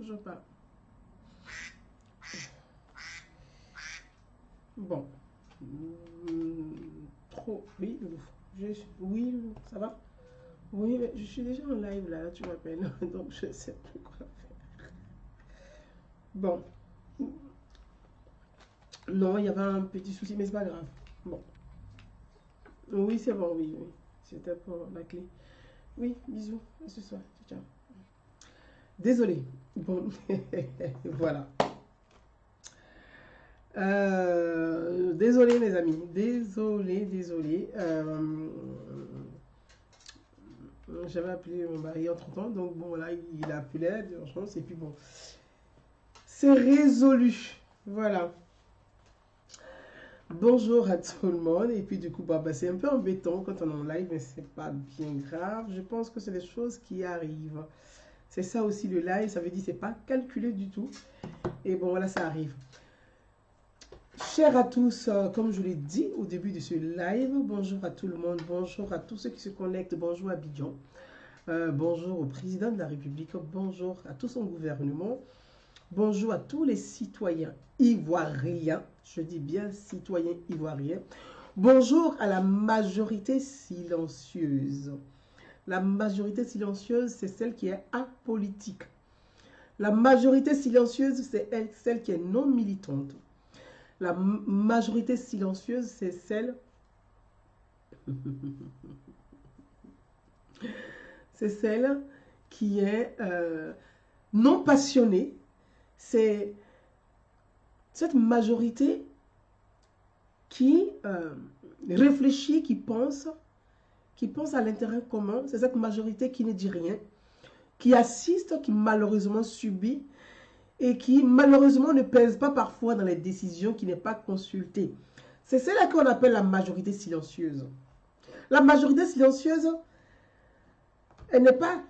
toujours pas. Bon. Trop. Oui. Oui, ça va? Oui, mais je suis déjà en live là, tu m'appelles. Donc je ne sais plus quoi faire. Bon. Non, il y avait un petit souci, mais c'est pas grave. Bon. Oui, c'est bon, oui, oui. C'était pour la clé. Oui, bisous. À ce soir. Ciao, ciao. Désolé. Bon, voilà. Désolé mes amis, désolé. J'avais appelé mon mari entre temps, donc bon là il a appelé d'urgence et puis bon, c'est résolu. Voilà. Bonjour à tout le monde et puis du coup bah, c'est un peu embêtant quand on est en live, mais c'est pas bien grave. Je pense que c'est des choses qui arrivent. C'est ça aussi le live, ça veut dire c'est pas calculé du tout. Et bon voilà, ça arrive. Chers à tous, comme je l'ai dit au début de ce live, bonjour à tout le monde, bonjour à tous ceux qui se connectent, bonjour à Abidjan, bonjour au président de la République, bonjour à tout son gouvernement, bonjour à tous les citoyens ivoiriens, je dis bien citoyens ivoiriens, bonjour à la majorité silencieuse. La majorité silencieuse, c'est celle qui est apolitique. La majorité silencieuse, c'est celle qui est non militante. La majorité silencieuse, c'est celle... c'est celle qui est non passionnée. C'est cette majorité qui réfléchit, qui pense à l'intérêt commun. C'est cette majorité qui ne dit rien, qui assiste, qui malheureusement subit et qui malheureusement ne pèse pas parfois dans les décisions, qui n'est pas consultée. C'est celle-là qu'on appelle la majorité silencieuse. La majorité silencieuse, elle n'est pas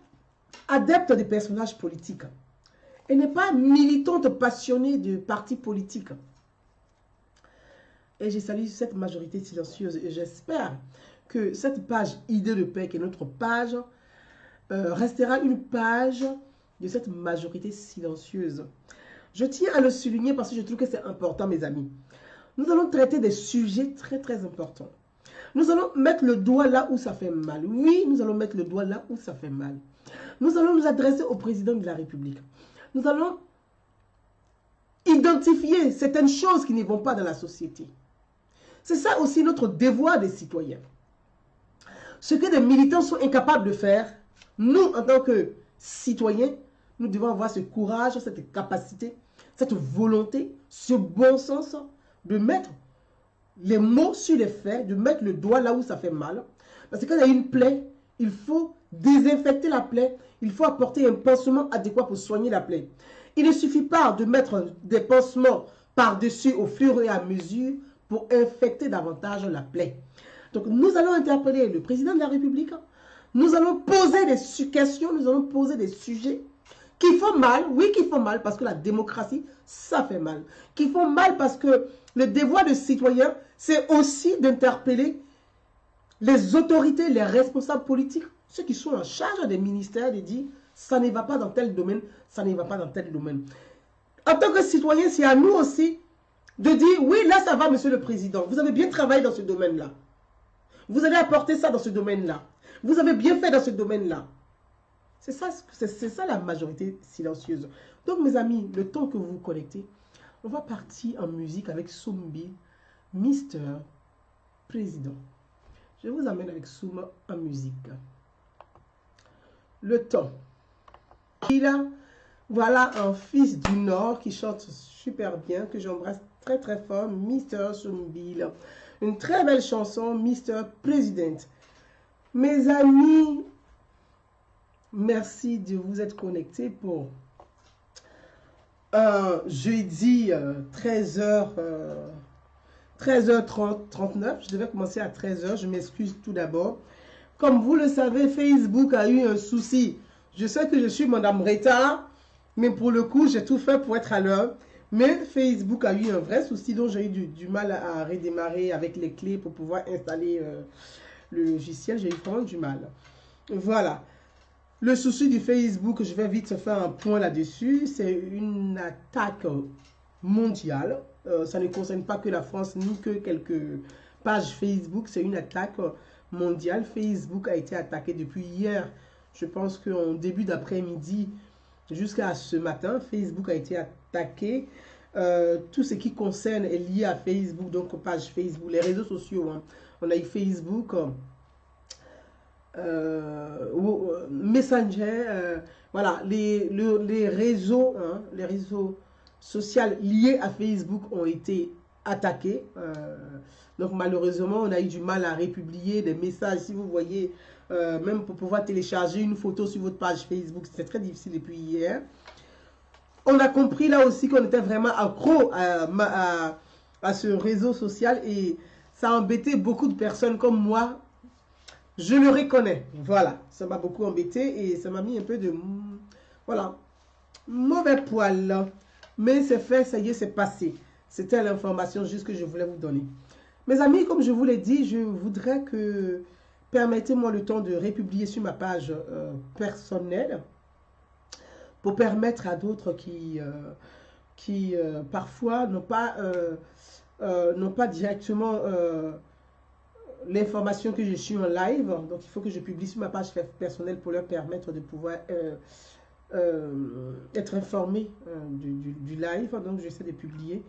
adepte des personnages politiques. Elle n'est pas militante passionnée de partis politiques. Et je salue cette majorité silencieuse et j'espère que cette page Idée de paix, qui est notre page, restera une page de cette majorité silencieuse. Je tiens à le souligner parce que je trouve que c'est important, mes amis. Nous allons traiter des sujets très très importants. Nous allons mettre le doigt là où ça fait mal. Oui, nous allons mettre le doigt là où ça fait mal. Nous allons nous adresser au président de la République. Nous allons identifier certaines choses qui ne vont pas dans la société. C'est ça aussi notre devoir des citoyens. Ce que des militants sont incapables de faire, nous, en tant que citoyens, nous devons avoir ce courage, cette capacité, cette volonté, ce bon sens de mettre les mots sur les faits, de mettre le doigt là où ça fait mal. Parce que quand il y a une plaie, il faut désinfecter la plaie, il faut apporter un pansement adéquat pour soigner la plaie. Il ne suffit pas de mettre des pansements par-dessus au fur et à mesure pour infecter davantage la plaie. Donc nous allons interpeller le président de la République, nous allons poser des questions, nous allons poser des sujets qui font mal, oui qui font mal parce que la démocratie, ça fait mal. Qui font mal parce que le devoir de citoyen, c'est aussi d'interpeller les autorités, les responsables politiques, ceux qui sont en charge des ministères, de dire ça ne va pas dans tel domaine, ça ne va pas dans tel domaine. En tant que citoyen, c'est à nous aussi de dire oui, là ça va, monsieur le président, vous avez bien travaillé dans ce domaine-là. Vous allez apporter ça dans ce domaine-là. Vous avez bien fait dans ce domaine-là. C'est ça la majorité silencieuse. Donc mes amis, le temps que vous vous connectez, on va partir en musique avec Soumbi, Mister Président. Je vous amène avec Souma en musique. Le temps. Il a, voilà un fils du Nord qui chante super bien, que j'embrasse très très fort, Mister Soumbi. Une très belle chanson, Mister Président. Mes amis, merci de vous être connectés pour jeudi 13h39. Je devais commencer à 13h. Je m'excuse tout d'abord. Comme vous le savez, Facebook a eu un souci. Je sais que je suis Madame Retard, mais pour le coup, j'ai tout fait pour être à l'heure. Mais Facebook a eu un vrai souci, donc j'ai eu du mal à redémarrer avec les clés pour pouvoir installer le logiciel. J'ai eu vraiment du mal. Voilà. Le souci du Facebook, je vais vite faire un point là-dessus. C'est une attaque mondiale. Ça ne concerne pas que la France ni que quelques pages Facebook. C'est une attaque mondiale. Facebook a été attaqué depuis hier. Je pense qu'en début d'après-midi jusqu'à ce matin, Facebook a été attaqué. Tout ce qui concerne est lié à Facebook, donc page Facebook, les réseaux sociaux. Hein. On a eu Facebook, Messenger, voilà, les réseaux, hein, les réseaux sociaux liés à Facebook ont été attaqués. Donc malheureusement, on a eu du mal à republier des messages. Si vous voyez, même pour pouvoir télécharger une photo sur votre page Facebook, c'est très difficile depuis hier. On a compris là aussi qu'on était vraiment accro à ce réseau social et ça a embêté beaucoup de personnes comme moi. Je le reconnais. Voilà, ça m'a beaucoup embêté et ça m'a mis un peu de... Voilà, mauvais poil. Mais c'est fait, ça y est, c'est passé. C'était l'information juste que je voulais vous donner. Mes amis, comme je vous l'ai dit, je voudrais que... Permettez-moi le temps de republier sur ma page personnelle pour permettre à d'autres qui parfois n'ont pas directement l'information que je suis en live. Donc, il faut que je publie sur ma page personnelle pour leur permettre de pouvoir être informés du live. Donc, j'essaie de publier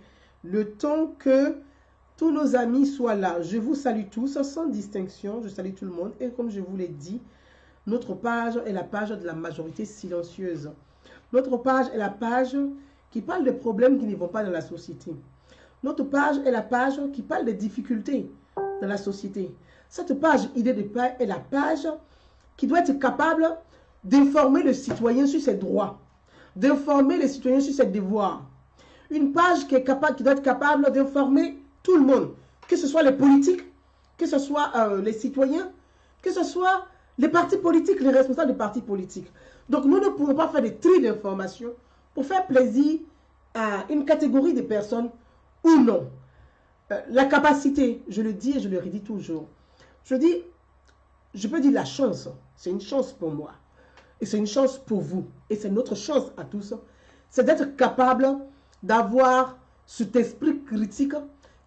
le temps que tous nos amis soient là. Je vous salue tous sans distinction. Je salue tout le monde. Et comme je vous l'ai dit, notre page est la page de la majorité silencieuse. Notre page est la page qui parle des problèmes qui ne vont pas dans la société. Notre page est la page qui parle des difficultés dans la société. Cette page idée de paix est la page qui doit être capable d'informer le citoyen sur ses droits, d'informer les citoyens sur ses devoirs. Une page qui doit être capable d'informer tout le monde, que ce soit les politiques, que ce soit les citoyens, que ce soit les partis politiques, les responsables des partis politiques. Donc nous ne pouvons pas faire des tris d'informations pour faire plaisir à une catégorie de personnes ou non. La capacité, je le dis et je le redis toujours. Je peux dire la chance, c'est une chance pour moi. Et c'est une chance pour vous. Et c'est notre chance à tous. C'est d'être capable d'avoir cet esprit critique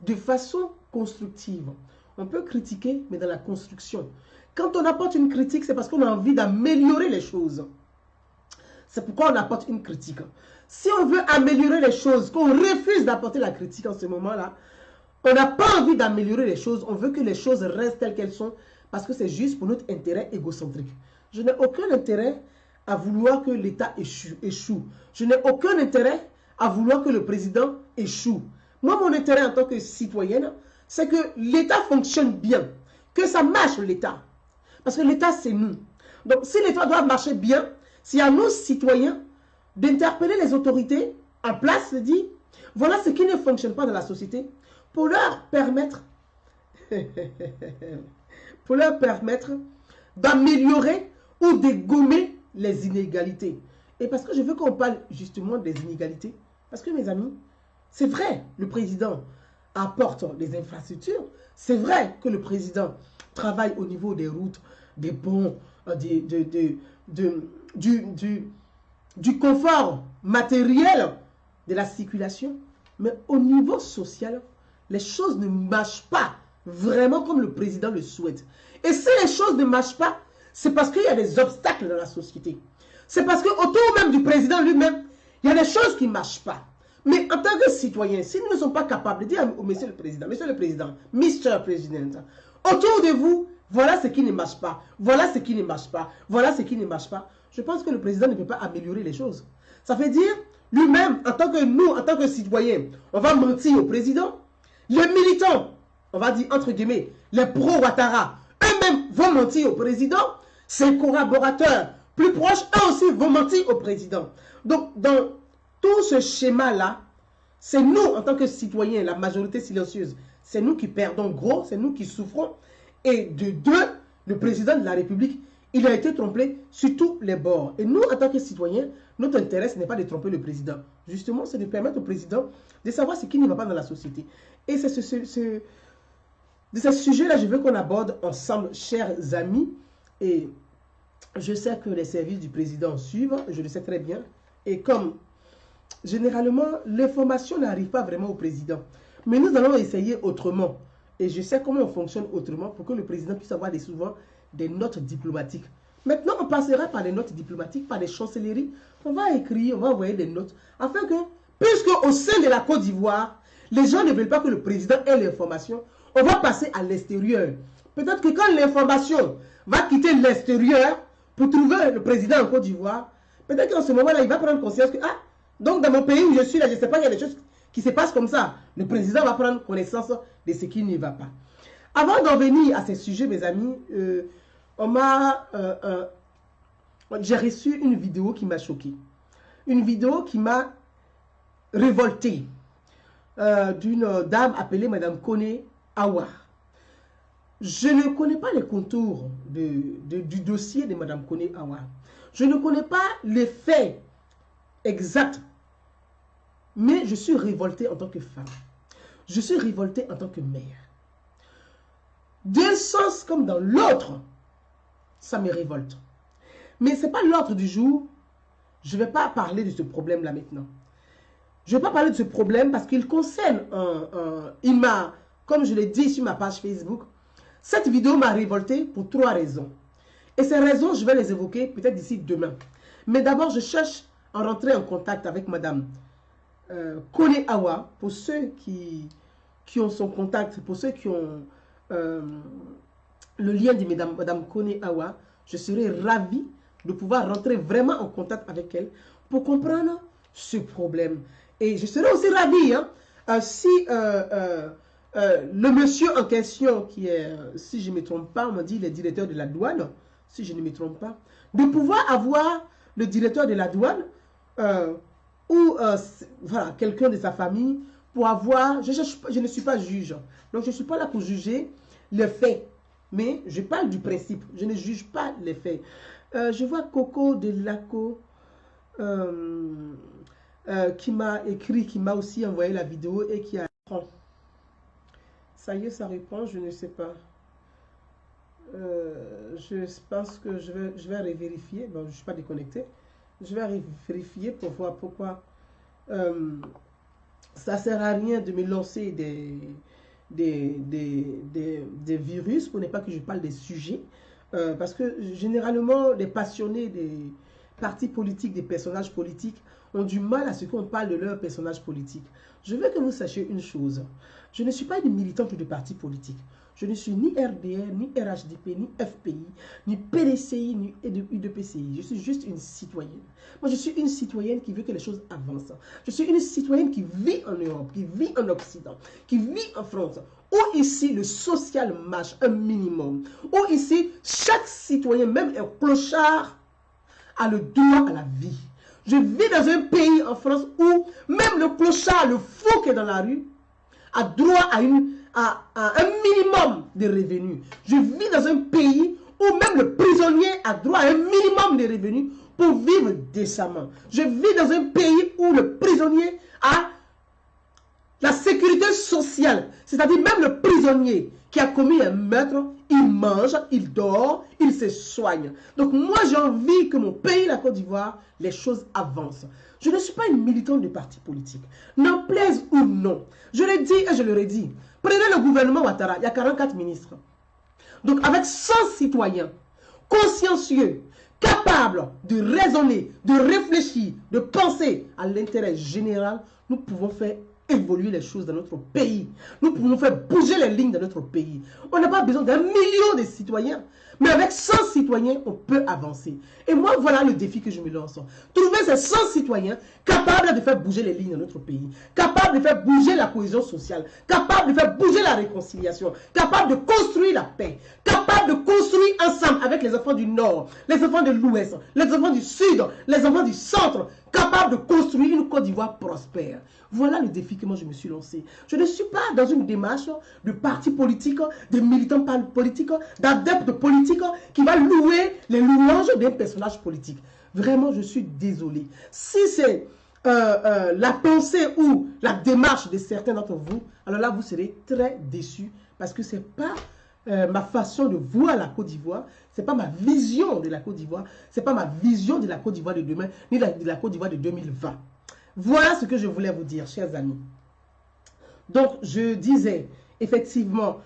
de façon constructive. On peut critiquer, mais dans la construction. Quand on apporte une critique, c'est parce qu'on a envie d'améliorer les choses. C'est pourquoi on apporte une critique. Si on veut améliorer les choses, qu'on refuse d'apporter la critique en ce moment-là, on n'a pas envie d'améliorer les choses. On veut que les choses restent telles qu'elles sont parce que c'est juste pour notre intérêt égocentrique. Je n'ai aucun intérêt à vouloir que l'État échoue. Je n'ai aucun intérêt à vouloir que le président échoue. Moi, mon intérêt en tant que citoyenne, c'est que l'État fonctionne bien, que ça marche l'État. Parce que l'État, c'est nous. Donc, si l'État doit marcher bien, c'est à nous, citoyens, d'interpeller les autorités en place, de dire, voilà ce qui ne fonctionne pas dans la société, pour leur permettre d'améliorer ou de gommer les inégalités. Et parce que je veux qu'on parle justement des inégalités, parce que mes amis, c'est vrai, le président apporte des infrastructures, c'est vrai que le président travaille au niveau des routes, des ponts, du confort matériel de la circulation, mais au niveau social, les choses ne marchent pas vraiment comme le président le souhaite. Et si les choses ne marchent pas, c'est parce qu'il y a des obstacles dans la société. C'est parce qu'autour même du président lui-même, il y a des choses qui ne marchent pas. Mais en tant que citoyen, si nous ne sommes pas capables de dire au Monsieur le Président, Mr. President, autour de vous, voilà ce qui ne marche pas, voilà ce qui ne marche pas, voilà ce qui ne marche pas, je pense que le président ne peut pas améliorer les choses. Ça veut dire, lui-même, en tant que nous, en tant que citoyens, on va mentir au président. Les militants, on va dire entre guillemets, les pro-Ouattara, eux-mêmes vont mentir au président. Ses collaborateurs plus proches, eux aussi vont mentir au président. Donc, dans tout ce schéma-là, c'est nous, en tant que citoyens, la majorité silencieuse, c'est nous qui perdons gros, c'est nous qui souffrons. Et de deux, le président de la République, il a été trompé sur tous les bords. Et nous, en tant que citoyens, notre intérêt, ce n'est pas de tromper le président. Justement, c'est de permettre au président de savoir ce qui ne va pas dans la société. Et c'est de ce sujet-là, je veux qu'on aborde ensemble, chers amis. Et je sais que les services du président suivent, je le sais très bien. Et comme généralement, l'information n'arrive pas vraiment au président. Mais nous allons essayer autrement. Et je sais comment on fonctionne autrement pour que le président puisse avoir souvent des notes diplomatiques. Maintenant, on passera par des notes diplomatiques, par des chancelleries. On va écrire, on va envoyer des notes. Afin que, puisque au sein de la Côte d'Ivoire, les gens ne veulent pas que le président ait l'information, on va passer à l'extérieur. Peut-être que quand l'information va quitter l'extérieur pour trouver le président en Côte d'Ivoire, peut-être qu'en ce moment-là, il va prendre conscience que, ah, donc dans mon pays où je suis là, je ne sais pas, il y a des choses qui se passent comme ça. Le président va prendre connaissance de ce qui ne va pas. Avant d'en venir à ces sujets, mes amis, j'ai reçu une vidéo qui m'a choqué. Une vidéo qui m'a révolté d'une dame appelée Madame Kone Awa. Je ne connais pas les contours du dossier de Madame Kone Awa. Je ne connais pas les faits exacts. Mais je suis révoltée en tant que femme. Je suis révoltée en tant que mère. D'un sens comme dans l'autre, ça me révolte. Mais ce n'est pas l'ordre du jour. Je ne vais pas parler de ce problème-là maintenant. Je ne vais pas parler de ce problème parce qu'il concerne comme je l'ai dit sur ma page Facebook, cette vidéo m'a révoltée pour 3 raisons. Et ces raisons, je vais les évoquer peut-être d'ici demain. Mais d'abord, je cherche à rentrer en contact avec Madame Kone Awa, pour ceux qui ont son contact, pour ceux qui ont le lien de Madame Kone Awa, je serais ravie de pouvoir rentrer vraiment en contact avec elle pour comprendre ce problème. Et je serais aussi ravie si le monsieur en question, qui est, si je ne me trompe pas, on m'a dit le directeur de la douane, si je ne me trompe pas, de pouvoir avoir le directeur de la douane ou voilà, quelqu'un de sa famille pour avoir, je ne suis pas juge, donc je ne suis pas là pour juger les faits, mais je parle du principe, je ne juge pas les faits. Je vois Coco de Laco qui m'a écrit, qui m'a aussi envoyé la vidéo et qui a... Ça y est, ça répond, je ne sais pas. Je pense que je vais revérifier, bon, je ne suis pas déconnecté. Je vais vérifier pour voir pourquoi ça ne sert à rien de me lancer des virus pour ne pas que je parle des sujets. Parce que généralement, les passionnés des partis politiques, des personnages politiques, ont du mal à ce qu'on parle de leurs personnages politiques. Je veux que vous sachiez une chose. Je ne suis pas une militante de parti politique. Je ne suis ni RDR, ni RHDP, ni FPI, ni PDCI, ni UDPCI. Je suis juste une citoyenne. Moi, je suis une citoyenne qui veut que les choses avancent. Je suis une citoyenne qui vit en Europe, qui vit en Occident, qui vit en France, où ici le social marche un minimum, où ici chaque citoyen, même un clochard, a le droit à la vie. Je vis dans un pays en France où même le clochard, le fou qui est dans la rue, a droit à un minimum de revenus. Je vis dans un pays où même le prisonnier a droit à un minimum de revenus pour vivre décemment. Je vis dans un pays où le prisonnier a la sécurité sociale. C'est-à-dire même le prisonnier qui a commis un meurtre, il mange, il dort, il se soigne. Donc moi j'ai envie que mon pays, la Côte d'Ivoire, les choses avancent. Je ne suis pas une militante de parti politique. N'en plaise ou non. Je l'ai dit et je le redis. Prenez le gouvernement Ouattara, il y a 44 ministres. Donc avec 100 citoyens consciencieux, capables de raisonner, de réfléchir, de penser à l'intérêt général, nous pouvons faire évoluer les choses dans notre pays. Nous pouvons faire bouger les lignes dans notre pays. On n'a pas besoin d'un million de citoyens. Mais avec 100 citoyens, on peut avancer. Et moi, voilà le défi que je me lance. Trouver ces 100 citoyens capables de faire bouger les lignes dans notre pays, capables de faire bouger la cohésion sociale, capables de faire bouger la réconciliation, capables de construire la paix, capables de construire ensemble avec les enfants du Nord, les enfants de l'Ouest, les enfants du Sud, les enfants du Centre, capables de construire une Côte d'Ivoire prospère. Voilà le défi que moi je me suis lancé. Je ne suis pas dans une démarche de parti politique, de militants politiques, d'adeptes politiques qui va louer les louanges d'un personnage politique. Vraiment, je suis désolé. Si c'est la pensée ou la démarche de certains d'entre vous, alors là, vous serez très déçus parce que ce n'est pas ma façon de voir la Côte d'Ivoire, Ce n'est pas ma vision de la Côte d'Ivoire. Ce n'est pas ma vision de la Côte d'Ivoire de demain, ni de la Côte d'Ivoire de 2020. Voilà ce que je voulais vous dire, chers amis. Donc, je disais, effectivement,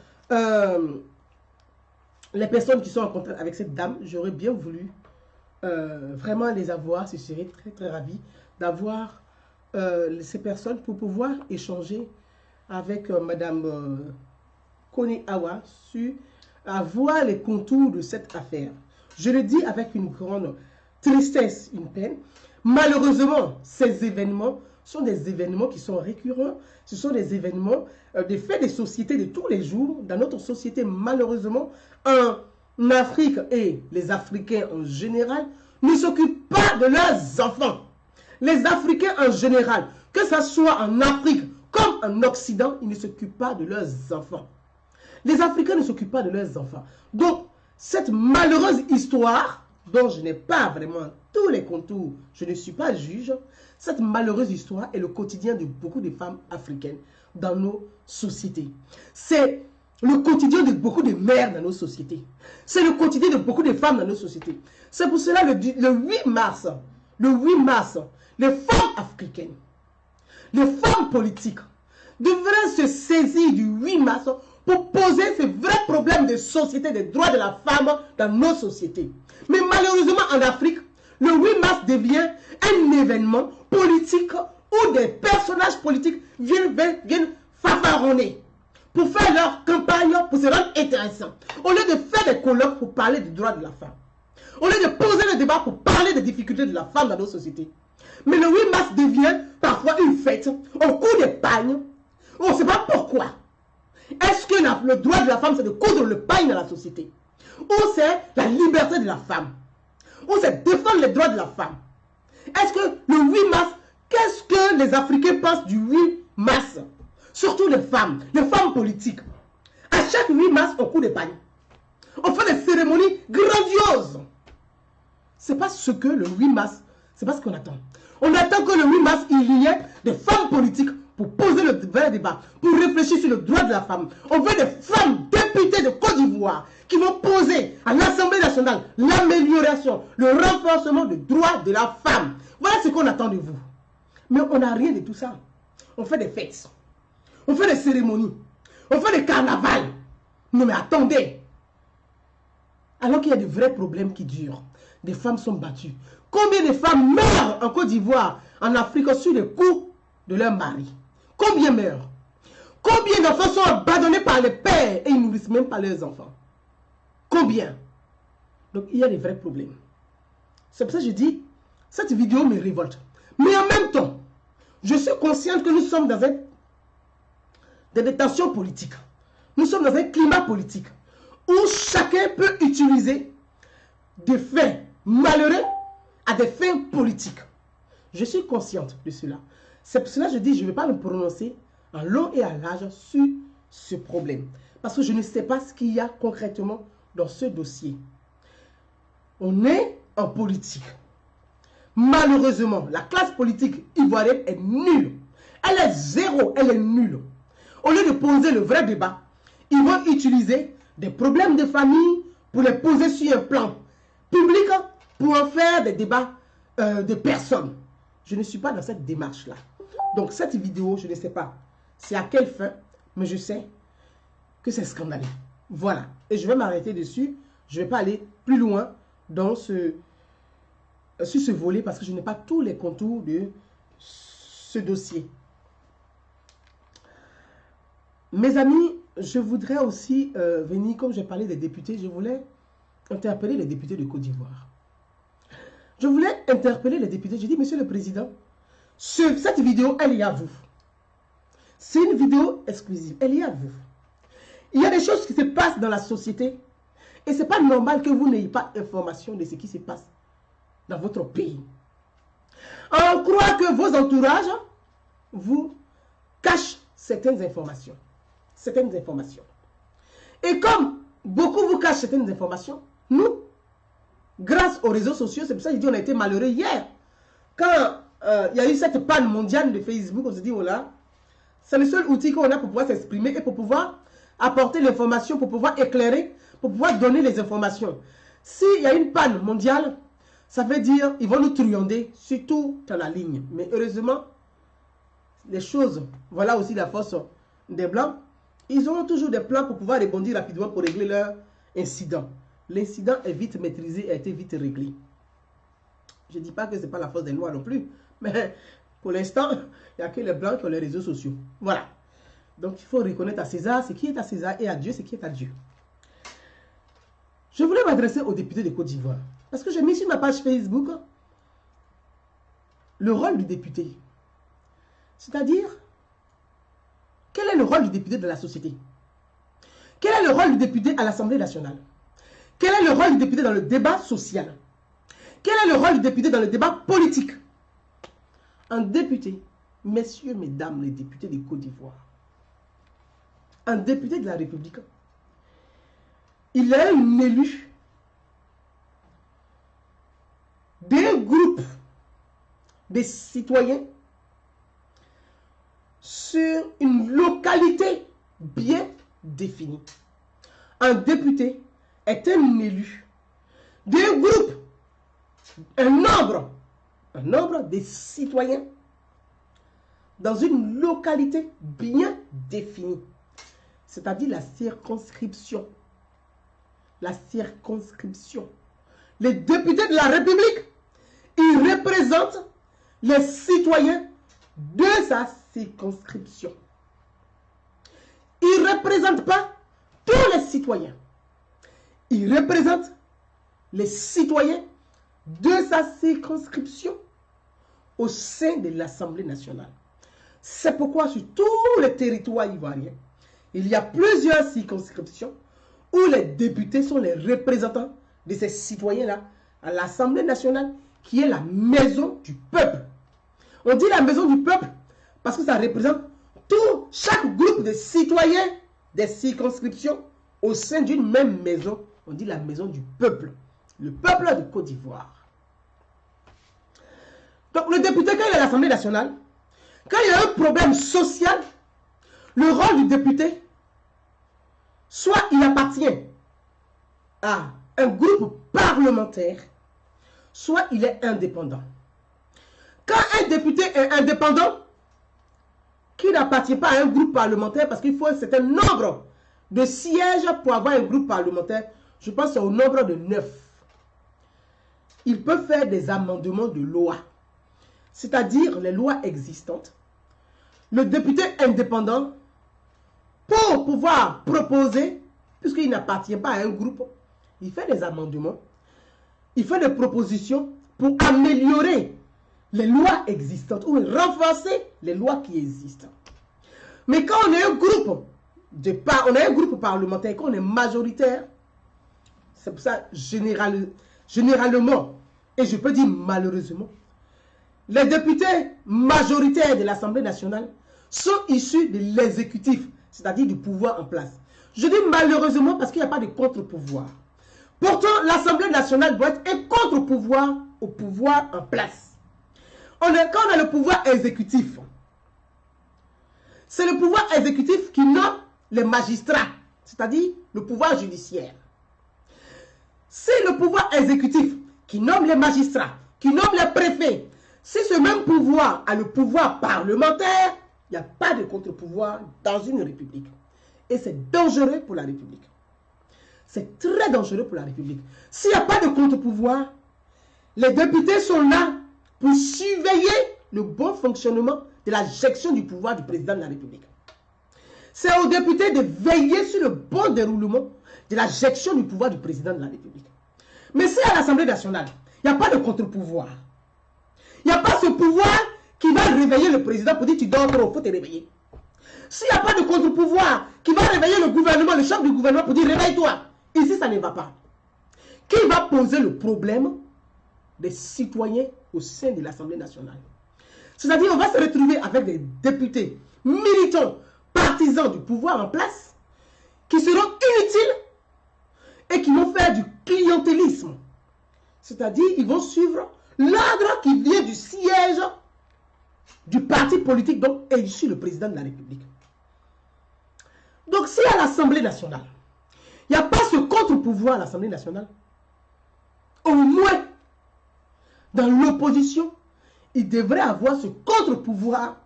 les personnes qui sont en contact avec cette dame, j'aurais bien voulu vraiment les avoir. Je serais très, très ravi d'avoir ces personnes pour pouvoir échanger avec Madame Kone Awa sur voir les contours de cette affaire. Je le dis avec une grande tristesse, une peine. Malheureusement, ces événements sont des événements qui sont récurrents. Ce sont des événements, des faits des sociétés de tous les jours. Dans notre société, malheureusement, en Afrique et les Africains en général ne s'occupent pas de leurs enfants. Les Africains en général, que ce soit en Afrique comme en Occident, ils ne s'occupent pas de leurs enfants. Les Africains ne s'occupent pas de leurs enfants. Donc, cette malheureuse histoire, dont je n'ai pas vraiment tous les contours, je ne suis pas juge, cette malheureuse histoire est le quotidien de beaucoup de femmes africaines dans nos sociétés. C'est le quotidien de beaucoup de mères dans nos sociétés. C'est le quotidien de beaucoup de femmes dans nos sociétés. C'est pour cela le 8 mars, les femmes africaines, les femmes politiques devraient se saisir du 8 mars pour poser ces vrais problèmes de société, des droits de la femme dans nos sociétés. Mais malheureusement en Afrique, le 8 mars devient un événement politique où des personnages politiques viennent fanfaronner pour faire leur campagne, pour se rendre intéressant. Au lieu de faire des colloques pour parler des droits de la femme. Au lieu de poser le débat pour parler des difficultés de la femme dans nos sociétés. Mais le 8 mars devient parfois une fête, au coup d'épargne. On ne sait pas pourquoi. Est-ce que le droit de la femme, c'est de coudre le pain dans la société? Ou c'est la liberté de la femme? Ou c'est défendre les droits de la femme? Est-ce que le 8 mars, qu'est-ce que les Africains pensent du 8 mars? Surtout les femmes politiques. À chaque 8 mars, on coud d'épargne. On fait des cérémonies grandioses. Ce n'est pas ce que le 8 mars, c'est pas ce qu'on attend. On attend que le 8 mars, il y ait des femmes politiques pour poser le vrai débat, pour réfléchir sur le droit de la femme. On veut des femmes députées de Côte d'Ivoire qui vont poser à l'Assemblée nationale l'amélioration, le renforcement des droits de la femme. Voilà ce qu'on attend de vous. Mais on n'a rien de tout ça. On fait des fêtes. On fait des cérémonies. On fait des carnavals. Non mais attendez. Alors qu'il y a de vrais problèmes qui durent. Des femmes sont battues. Combien de femmes meurent en Côte d'Ivoire, en Afrique, sur les coups de leur mari? Combien meurent? Combien d'enfants sont abandonnés par les pères et ils ne nourrissent même pas leurs enfants? Combien? Donc il y a des vrais problèmes. C'est pour ça que je dis, cette vidéo me révolte. Mais en même temps, je suis consciente que nous sommes dans des tensions politiques. Nous sommes dans un climat politique où chacun peut utiliser des faits malheureux à des fins politiques. Je suis consciente de cela. C'est pour cela que je dis, je ne vais pas me prononcer en long et en large sur ce problème. Parce que je ne sais pas ce qu'il y a concrètement dans ce dossier. On est en politique. Malheureusement, la classe politique ivoirienne est nulle. Elle est zéro, elle est nulle. Au lieu de poser le vrai débat, ils vont utiliser des problèmes de famille pour les poser sur un plan public pour en faire des débats de personnes. Je ne suis pas dans cette démarche-là. Donc cette vidéo, je ne sais pas c'est à quelle fin, mais je sais que c'est scandaleux. Voilà. Et je vais m'arrêter dessus. Je ne vais pas aller plus loin dans sur ce volet parce que je n'ai pas tous les contours de ce dossier. Mes amis, je voudrais aussi venir, comme j'ai parlé des députés, je voulais interpeller les députés de Côte d'Ivoire. Je voulais interpeller les députés. J'ai dit, Monsieur le Président, cette vidéo, elle est à vous. C'est une vidéo exclusive. Elle est à vous. Il y a des choses qui se passent dans la société et ce n'est pas normal que vous n'ayez pas information de ce qui se passe dans votre pays. On croit que vos entourages vous cachent certaines informations. Et comme beaucoup vous cachent certaines informations, nous, grâce aux réseaux sociaux, c'est pour ça que je dis on a été malheureux hier. Quand il y a eu cette panne mondiale de Facebook, on se dit, oh là, c'est le seul outil qu'on a pour pouvoir s'exprimer et pour pouvoir apporter l'information, pour pouvoir éclairer, pour pouvoir donner les informations. S'il y a une panne mondiale, ça veut dire qu'ils vont nous truander, surtout dans la ligne. Mais heureusement, les choses, voilà aussi la force des Blancs, ils auront toujours des plans pour pouvoir rebondir rapidement pour régler leur incident. L'incident est vite maîtrisé, a été vite réglé. Je ne dis pas que ce n'est pas la force des lois non plus, mais pour l'instant, il n'y a que les Blancs qui ont les réseaux sociaux. Voilà. Donc il faut reconnaître à César ce qui est à César et à Dieu ce qui est à Dieu. Je voulais m'adresser aux députés de Côte d'Ivoire. Parce que j'ai mis sur ma page Facebook le rôle du député. C'est-à-dire, quel est le rôle du député dans la société? Quel est le rôle du député à l'Assemblée nationale? Quel est le rôle du député dans le débat social? Quel est le rôle du député dans le débat politique? Un député, messieurs, mesdames, les députés de Côte d'Ivoire, un député de la République, il est un élu d'un groupe de citoyens sur une localité bien définie. Un député est un élu d'un groupe, un nombre de citoyens dans une localité bien définie, c'est-à-dire la circonscription. La circonscription. Les députés de la République, ils représentent les citoyens de sa circonscription. Ils ne représentent pas tous les citoyens. Ils représentent les citoyens de sa circonscription au sein de l'Assemblée nationale. C'est pourquoi sur tous les territoires ivoiriens, il y a plusieurs circonscriptions où les députés sont les représentants de ces citoyens-là à l'Assemblée nationale, qui est la maison du peuple. On dit la maison du peuple parce que ça représente chaque groupe de citoyens des circonscriptions au sein d'une même maison. On dit la maison du peuple, le peuple de Côte d'Ivoire. Donc le député, quand il est à l'Assemblée nationale, quand il y a un problème social, le rôle du député, soit il appartient à un groupe parlementaire, soit il est indépendant. Quand un député est indépendant, qui n'appartient pas à un groupe parlementaire, parce qu'il faut un certain nombre de sièges pour avoir un groupe parlementaire, je pense au nombre de 9. Il peut faire des amendements de loi, c'est-à-dire les lois existantes. Le député indépendant, pour pouvoir proposer, puisqu'il n'appartient pas à un groupe, il fait des amendements, il fait des propositions pour améliorer les lois existantes ou renforcer les lois qui existent. Mais quand on est un groupe parlementaire, quand on est majoritaire, c'est pour ça généralement, et je peux dire malheureusement, les députés majoritaires de l'Assemblée nationale sont issus de l'exécutif, c'est-à-dire du pouvoir en place. Je dis malheureusement parce qu'il n'y a pas de contre-pouvoir. Pourtant, l'Assemblée nationale doit être un contre-pouvoir au pouvoir en place. Quand on a le pouvoir exécutif, c'est le pouvoir exécutif qui nomme les magistrats, c'est-à-dire le pouvoir judiciaire. C'est le pouvoir exécutif qui nomme les magistrats, qui nomme les préfets. Si ce même pouvoir a le pouvoir parlementaire, il n'y a pas de contre-pouvoir dans une république. Et c'est dangereux pour la République. C'est très dangereux pour la République. S'il n'y a pas de contre-pouvoir, les députés sont là pour surveiller le bon fonctionnement de la gestion du pouvoir du président de la République. C'est aux députés de veiller sur le bon déroulement de la gestion du pouvoir du président de la République. Mais si à l'Assemblée nationale, il n'y a pas de contre-pouvoir, il n'y a pas ce pouvoir qui va réveiller le président pour dire tu dors trop, il faut te réveiller. S'il n'y a pas de contre-pouvoir qui va réveiller le gouvernement, le chef du gouvernement pour dire réveille-toi, ici ça ne va pas. Qui va poser le problème des citoyens au sein de l'Assemblée nationale? C'est-à-dire on va se retrouver avec des députés militants, partisans du pouvoir en place, qui seront inutiles et qui vont faire du clientélisme. C'est-à-dire ils vont suivre l'ordre qui vient du siège du parti politique dont est issu le président de la République. Donc si à l'Assemblée nationale, il n'y a pas ce contre-pouvoir à l'Assemblée nationale, au moins, dans l'opposition, il devrait avoir ce contre-pouvoir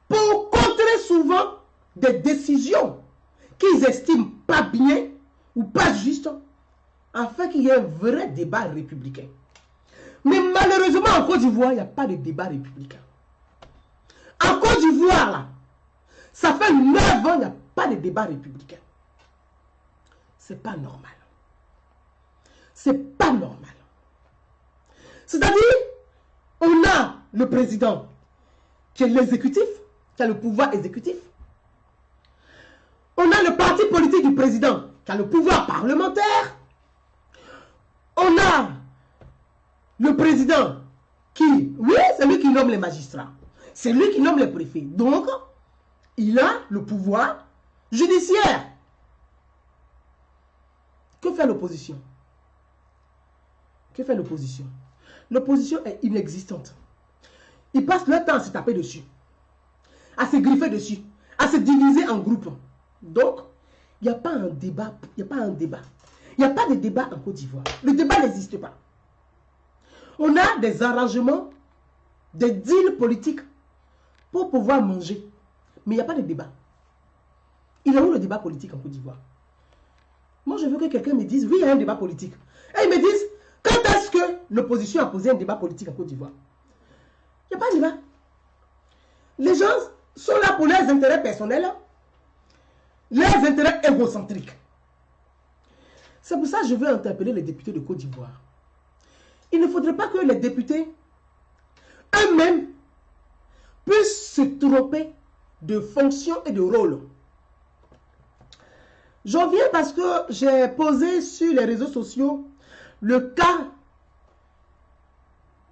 pour contrer souvent des décisions qu'ils estiment pas bien ou pas justes, afin qu'il y ait un vrai débat républicain. Mais malheureusement, en Côte d'Ivoire, il n'y a pas de débat républicain. En Côte d'Ivoire, là, ça fait 9 ans, il n'y a pas de débat républicain. C'est pas normal. C'est pas normal. C'est-à-dire, on a le président qui est l'exécutif, qui a le pouvoir exécutif. On a le parti politique du président qui a le pouvoir parlementaire. On a le président qui, oui, c'est lui qui nomme les magistrats. C'est lui qui nomme les préfets. Donc, il a le pouvoir judiciaire. Que fait l'opposition? Que fait l'opposition? L'opposition est inexistante. Ils passent leur temps à se taper dessus, à se griffer dessus, à se diviser en groupes. Donc, il n'y a pas un débat. Il n'y a pas un débat. Il n'y a pas de débat en Côte d'Ivoire. Le débat n'existe pas. On a des arrangements, des deals politiques pour pouvoir manger. Mais il n'y a pas de débat. Il est où le débat politique en Côte d'Ivoire? Moi, je veux que quelqu'un me dise, oui, il y a un débat politique. Et ils me disent, quand est-ce que l'opposition a posé un débat politique en Côte d'Ivoire? Il n'y a pas de débat. Les gens sont là pour leurs intérêts personnels, leurs intérêts égocentriques. C'est pour ça que je veux interpeller les députés de Côte d'Ivoire. Il ne faudrait pas que les députés eux-mêmes puissent se tromper de fonction et de rôle. J'en viens parce que j'ai posé sur les réseaux sociaux le cas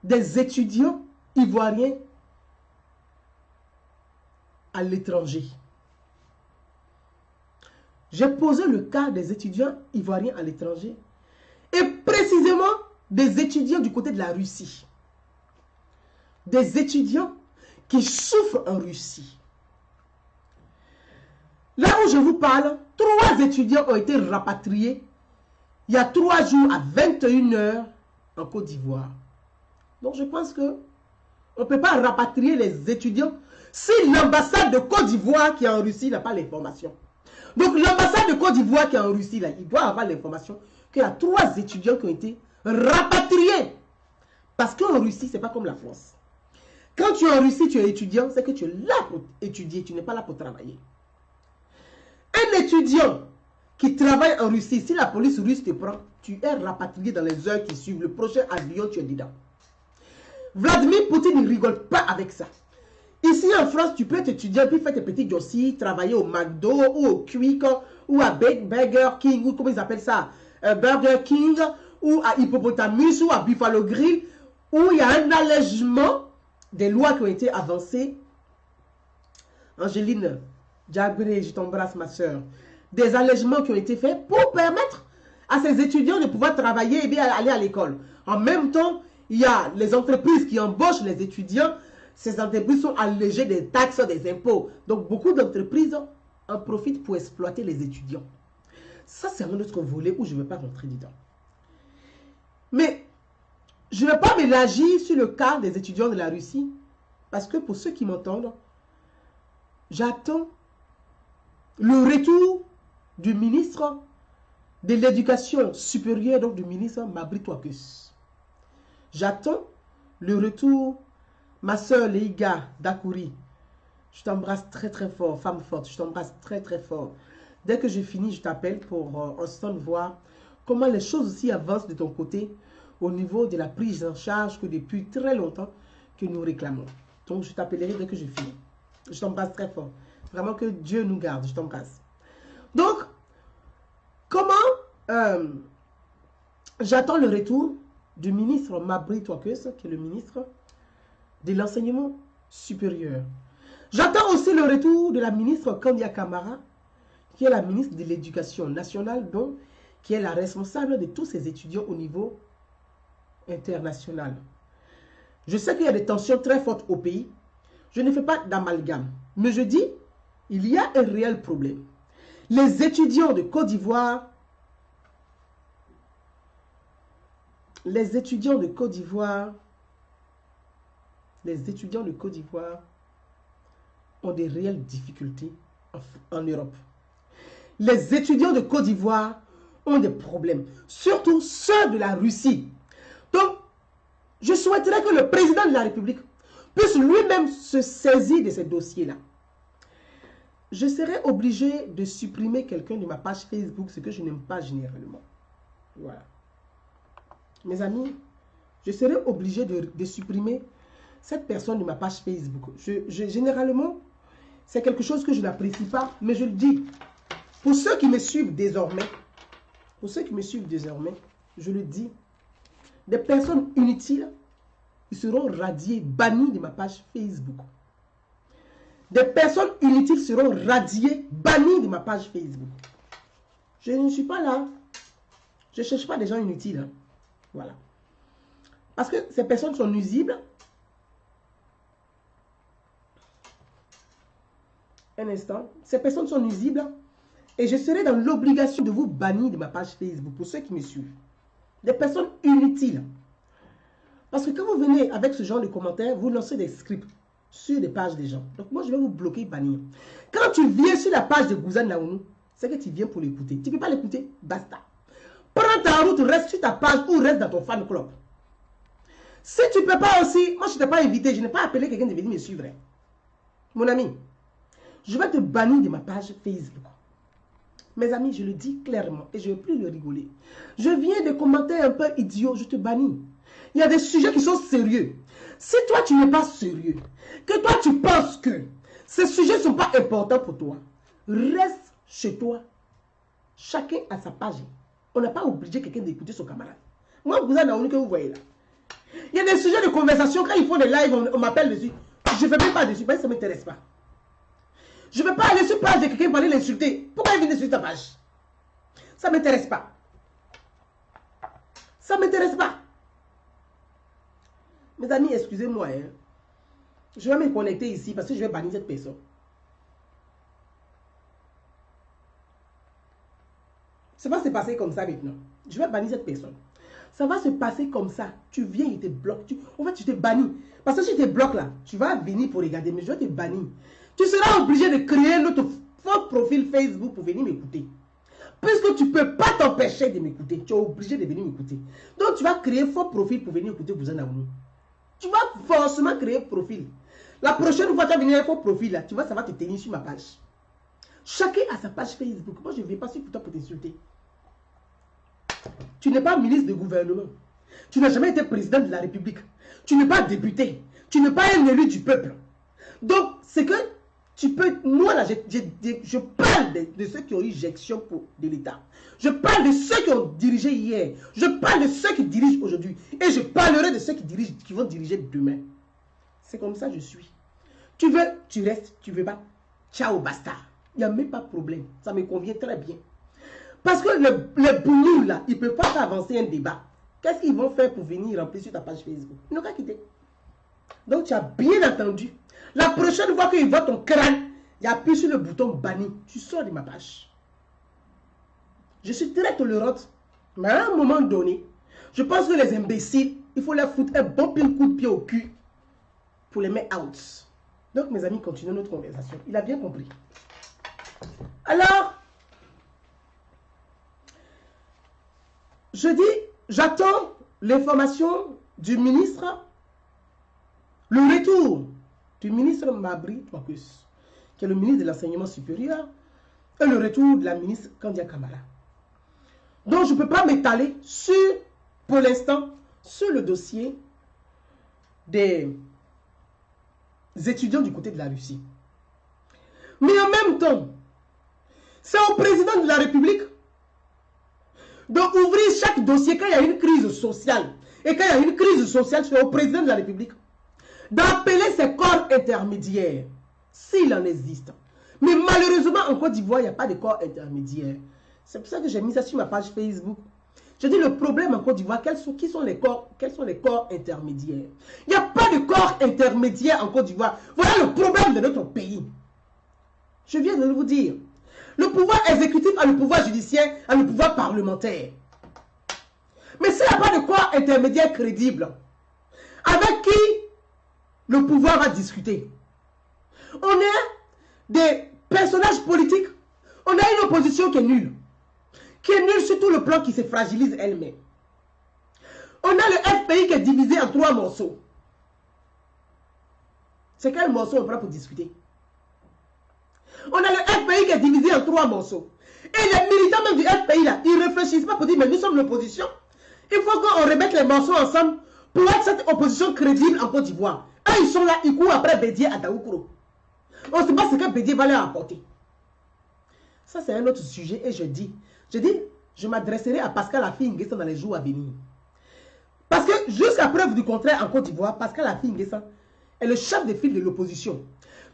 des étudiants ivoiriens à l'étranger. J'ai posé le cas des étudiants ivoiriens à l'étranger et précisément des étudiants du côté de la Russie. Des étudiants qui souffrent en Russie. Là où je vous parle, 3 étudiants ont été rapatriés il y a 3 jours à 21 h en Côte d'Ivoire. Donc je pense que on ne peut pas rapatrier les étudiants si l'ambassade de Côte d'Ivoire qui est en Russie n'a pas l'information. Donc l'ambassade de Côte d'Ivoire qui est en Russie, là, il doit avoir l'information qu'il y a 3 étudiants qui ont été rapatriés. Parce qu'en Russie, ce n'est pas comme la France. Quand tu es en Russie, tu es étudiant, c'est que tu es là pour étudier, tu n'es pas là pour travailler. Un étudiant qui travaille en Russie, si la police russe te prend, tu es rapatrié dans les heures qui suivent. Le prochain avion, tu es dedans. Vladimir Poutine ne rigole pas avec ça. Ici en France, tu peux être étudiant, puis faire tes petits jobs, travailler au McDo, ou au Quick, ou à Burger King, ou comment ils appellent ça, Burger King, ou à Hippopotamus, ou à Buffalo Grill, où il y a un allègement des lois qui ont été avancées. Angéline, Diabré, je t'embrasse ma soeur. Des allègements qui ont été faits pour permettre à ces étudiants de pouvoir travailler et bien aller à l'école. En même temps, il y a les entreprises qui embauchent les étudiants. Ces entreprises sont allégées des taxes, des impôts. Donc, beaucoup d'entreprises en profitent pour exploiter les étudiants. Ça, c'est un autre volet où je ne vais pas rentrer dedans. Mais, je ne vais pas m'élargir sur le cas des étudiants de la Russie. Parce que pour ceux qui m'entendent, j'attends le retour du ministre de l'Éducation supérieure, donc du ministre Mabry Touakus. J'attends le retour, ma soeur Leiga Dakouri. Je t'embrasse très très fort, femme forte, je t'embrasse très très fort. Dès que j'ai fini, je t'appelle pour ensemble voir comment les choses aussi avancent de ton côté au niveau de la prise en charge que depuis très longtemps que nous réclamons. Donc je t'appellerai dès que j'ai fini. Je t'embrasse très fort. Vraiment que Dieu nous garde, je t'embrasse. Donc, comment j'attends le retour du ministre Mabry Touakus, qui est le ministre de l'enseignement supérieur. J'attends aussi le retour de la ministre Kandia Kamara, qui est la ministre de l'Éducation nationale, donc qui est la responsable de tous ces étudiants au niveau international. Je sais qu'il y a des tensions très fortes au pays. Je ne fais pas d'amalgame. Mais je dis, il y a un réel problème. Les étudiants de Côte d'Ivoire les étudiants de Côte d'Ivoire, ont des réelles difficultés en Europe. Les étudiants de Côte d'Ivoire ont des problèmes, surtout ceux de la Russie. Donc, je souhaiterais que le président de la République puisse lui-même se saisir de ces dossiers-là. Je serais obligé de supprimer quelqu'un de ma page Facebook, ce que je n'aime pas généralement. Voilà. Mes amis, je serais obligé de supprimer cette personne de ma page Facebook. Généralement, c'est quelque chose que je n'apprécie pas, mais je le dis. Pour ceux qui me suivent désormais, je le dis, des personnes inutiles, ils seront radiés, bannis de ma page Facebook. Des personnes inutiles seront radiées, bannies de ma page Facebook. Je ne suis pas là. Je ne cherche pas des gens inutiles. Hein. Voilà. Parce que ces personnes sont nuisibles. Un instant. Ces personnes sont nuisibles. Et je serai dans l'obligation de vous bannir de ma page Facebook pour ceux qui me suivent. Des personnes inutiles. Parce que quand vous venez avec ce genre de commentaires, vous lancez des scripts sur les pages des gens. Donc moi, je vais vous bloquer, bannir. Quand tu viens sur la page de Gouzane Naounou, c'est que tu viens pour l'écouter. Tu ne peux pas l'écouter, basta. Prends ta route, reste sur ta page ou reste dans ton fan club. Si tu ne peux pas aussi, moi je ne t'ai pas invité, je n'ai pas appelé quelqu'un de venir me suivre. Mon ami, je vais te bannir de ma page Facebook. Mes amis, je le dis clairement et je ne vais plus le rigoler. Je viens de commentaires un peu idiots, je te bannis. Il y a des sujets qui sont sérieux. Si toi, tu n'es pas sérieux, que toi, tu penses que ces sujets ne sont pas importants pour toi, reste chez toi. Chacun a sa page. On n'a pas obligé quelqu'un d'écouter son camarade. Moi, vous avez que vous voyez là. Il y a des sujets de conversation, quand ils font des lives, on m'appelle dessus. Je ne fais même pas dessus, parce que ça ne m'intéresse pas. Je ne vais pas aller sur la page de quelqu'un pour aller l'insulter. Pourquoi il vient sur ta page? Ça ne m'intéresse pas. Ça ne m'intéresse pas. Mes amis, excusez-moi. Hein. Je vais me connecter ici parce que je vais bannir cette personne. Ça va se passer comme ça maintenant. Je vais bannir cette personne. Ça va se passer comme ça. Tu viens, il te bloque. En fait, tu te bannis. Parce que si tu te bloques là, tu vas venir pour regarder, mais je vais te bannir. Tu seras obligé de créer notre faux profil Facebook pour venir m'écouter. Puisque tu ne peux pas t'empêcher de m'écouter. Tu es obligé de venir m'écouter. Donc, tu vas créer faux profil pour venir écouter Gouzane Naounou. Tu vas forcément créer profil. La prochaine fois que tu vas venir avec faux profil, là, tu vois, ça va te tenir sur ma page. Chacun a sa page Facebook. Moi, je ne viens pas sur toi pour t'insulter. Tu n'es pas ministre de gouvernement. Tu n'as jamais été président de la République. Tu n'es pas député. Tu n'es pas un élu du peuple. Donc, c'est que tu peux... Moi, là, je parle de ceux qui ont eu gestion de l'État. Je parle de ceux qui ont dirigé hier. Je parle de ceux qui dirigent aujourd'hui. Et je parlerai de ceux qui vont diriger demain. C'est comme ça que je suis. Tu veux, tu restes. Tu veux pas. Ciao, basta. Il n'y a même pas de problème. Ça me convient très bien. Parce que les boulous, là, ils ne peuvent pas faire avancer un débat. Qu'est-ce qu'ils vont faire pour venir remplir sur ta page Facebook? Ils n'ont qu'à quitter. Donc, tu as bien entendu. La prochaine fois qu'ils voient ton crâne, il appuie sur le bouton banni. Tu sors de ma page. Je suis très tolérante. Mais à un moment donné, je pense que les imbéciles, il faut leur foutre un bon coup de pied au cul pour les mettre out. Donc, mes amis, continuons notre conversation. Il a bien compris. Alors, je dis, j'attends l'information du ministre, le retour du ministre Mabri Marcus, qui est le ministre de l'Enseignement supérieur, et le retour de la ministre Kandia Kamara. Donc, je ne peux pas m'étaler sur, pour l'instant, sur le dossier des étudiants du côté de la Russie. Mais en même temps, c'est au président de la République d'ouvrir chaque dossier quand il y a une crise sociale. Et quand il y a une crise sociale, c'est au président de la République d'appeler ses corps intermédiaires, s'il en existe. Mais malheureusement, en Côte d'Ivoire, il n'y a pas de corps intermédiaires. C'est pour ça que j'ai mis ça sur ma page Facebook. Je dis le problème en Côte d'Ivoire, quels sont les corps intermédiaires? Il n'y a pas de corps intermédiaire en Côte d'Ivoire. Voilà le problème de notre pays. Je viens de vous dire. Le pouvoir exécutif a le pouvoir judiciaire, a le pouvoir parlementaire. Mais s'il n'y a pas de corps intermédiaire crédible, avec qui le pouvoir va discuter, on est des personnages politiques, on a une opposition qui est nulle sur tout le plan, qui se fragilise elle-même. On a le FPI qui est divisé en 3 morceaux. C'est quel morceau on prend pour discuter? On a le FPI qui est divisé en 3 morceaux. Et les militants même du FPI là, ils ne réfléchissent pas pour dire mais nous sommes l'opposition. Il faut qu'on remette les morceaux ensemble pour être cette opposition crédible en Côte d'Ivoire. Eux ils sont là, ils courent après Bédié à Daoukro. On ne sait pas ce que Bédié va leur apporter. Ça c'est un autre sujet et je dis, je m'adresserai à Pascal Affi N'Guessan dans les jours à venir. Parce que jusqu'à preuve du contraire en Côte d'Ivoire, Pascal Affi N'Guessan est le chef de file de l'opposition.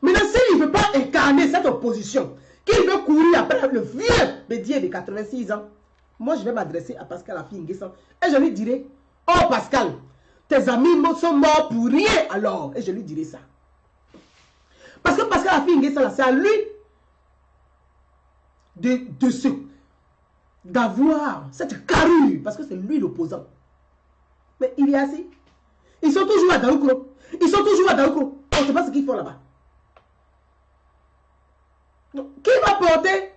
Maintenant, s'il ne veut pas incarner cette opposition, qu'il veut courir après le vieux Bédié de 86 ans, moi je vais m'adresser à Pascal Affi N'Guessan et je lui dirai, oh Pascal, tes amis sont morts pour rien alors. Et je lui dirai ça. Parce que Pascal Affi N'Guessan, c'est à lui d'avoir cette carrure, parce que c'est lui l'opposant. Mais il est assis. Ils sont toujours à Daoukro. Ils sont toujours à Daoukro. On ne sait pas ce qu'ils font là-bas. Qui va porter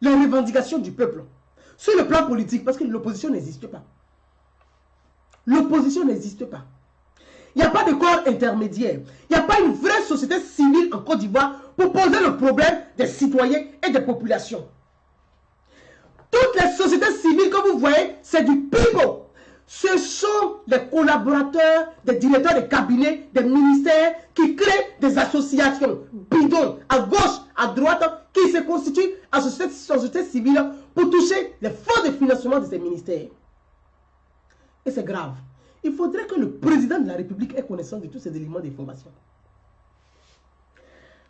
les revendications du peuple sur le plan politique? Parce que l'opposition n'existe pas. L'opposition n'existe pas. Il n'y a pas de corps intermédiaire. Il n'y a pas une vraie société civile en Côte d'Ivoire pour poser le problème des citoyens et des populations. Toutes les sociétés civiles que vous voyez, c'est du people. Ce sont les collaborateurs, des directeurs de cabinet, des ministères qui créent des associations bidons à gauche, à droite, qui se constituent en société civile pour toucher les fonds de financement de ces ministères. Et c'est grave. Il faudrait que le président de la République ait connaissance de tous ces éléments d'information.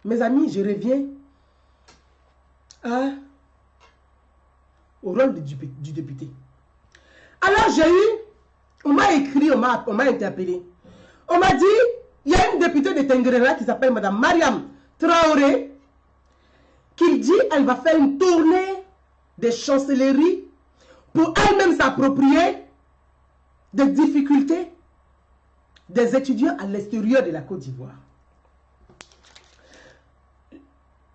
Mes amis, je reviens au rôle du député. Alors j'ai eu, on m'a écrit, on m'a interpellé. On m'a dit, il y a une députée de Tengrela qui s'appelle Mme Mariam Traoré, qui dit qu'elle va faire une tournée des chancelleries pour elle-même s'approprier des difficultés des étudiants à l'extérieur de la Côte d'Ivoire.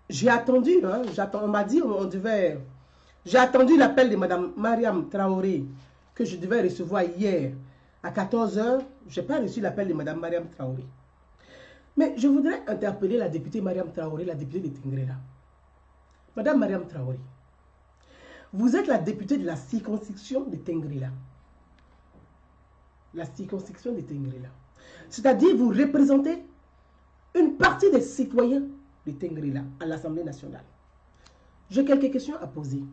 J'ai attendu, hein, on m'a dit, j'ai attendu l'appel de Mme Mariam Traoré que je devais recevoir hier à 14 h. Je n'ai pas reçu l'appel de Mme Mariam Traoré. Mais je voudrais interpeller la députée Mariam Traoré, la députée de Tengrela. Madame Mariam Traoré, vous êtes la députée de la circonscription de Tengrela. La circonscription de Tengrela. C'est-à-dire vous représentez une partie des citoyens de Tengrela à l'Assemblée nationale. J'ai quelques questions à poser.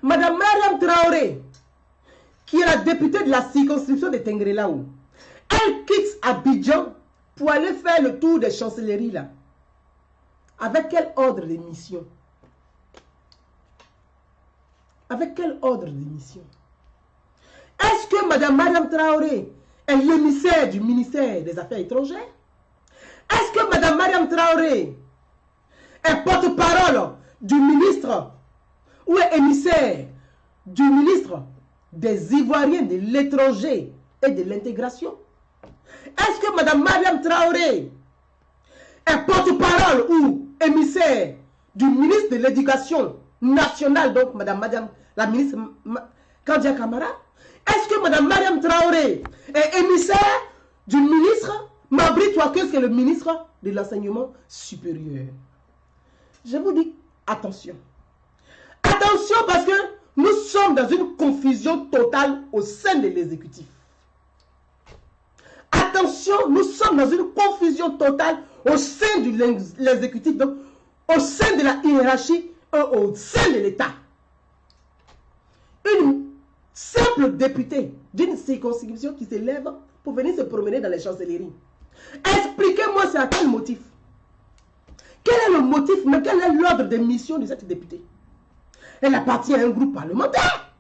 Madame Mariam Traoré, qui est la députée de la circonscription de Tengrela, elle quitte Abidjan pour aller faire le tour des chancelleries là. Avec quel ordre de mission? Avec quel ordre de mission? Est-ce que Mme Mariam Traoré est l'émissaire du ministère des Affaires étrangères? Est-ce que Mme Mariam Traoré est porte-parole du ministre ou est émissaire du ministre des Ivoiriens de l'étranger et de l'intégration? Est-ce que Mme Mariam Traoré est porte-parole ou émissaire du ministre de l'Éducation nationale, donc la ministre Kandia Kamara? Est-ce que Mme Mariam Traoré est émissaire du ministre Mabri Touakeus, qui est le ministre de l'Enseignement supérieur? Je vous dis, attention. Attention parce que nous sommes dans une confusion totale au sein de l'exécutif. Attention, nous sommes dans une confusion totale au sein de l'exécutif, donc au sein de la hiérarchie, au sein de l'État. Une simple députée d'une circonscription qui se lève pour venir se promener dans les chancelleries. Expliquez-moi c'est à quel motif. Quel est le motif, mais quel est l'ordre de mission de cette députée? Elle appartient à un groupe parlementaire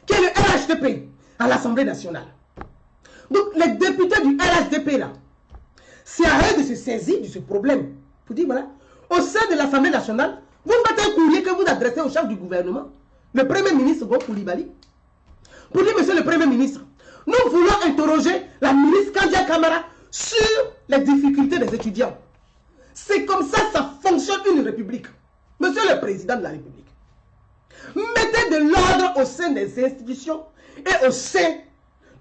qui est le RHDP à l'Assemblée nationale. Donc les députés du RHDP là, c'est à eux de se saisir de ce problème. Pour dire voilà, au sein de l'Assemblée nationale, vous faites un courrier que vous adressez au chef du gouvernement, le premier ministre Gon Coulibaly, pour dire, monsieur le Premier ministre, nous voulons interroger la ministre Kandia Camara sur les difficultés des étudiants. C'est comme ça que ça fonctionne une république. Monsieur le Président de la République, mettez de l'ordre au sein des institutions et au sein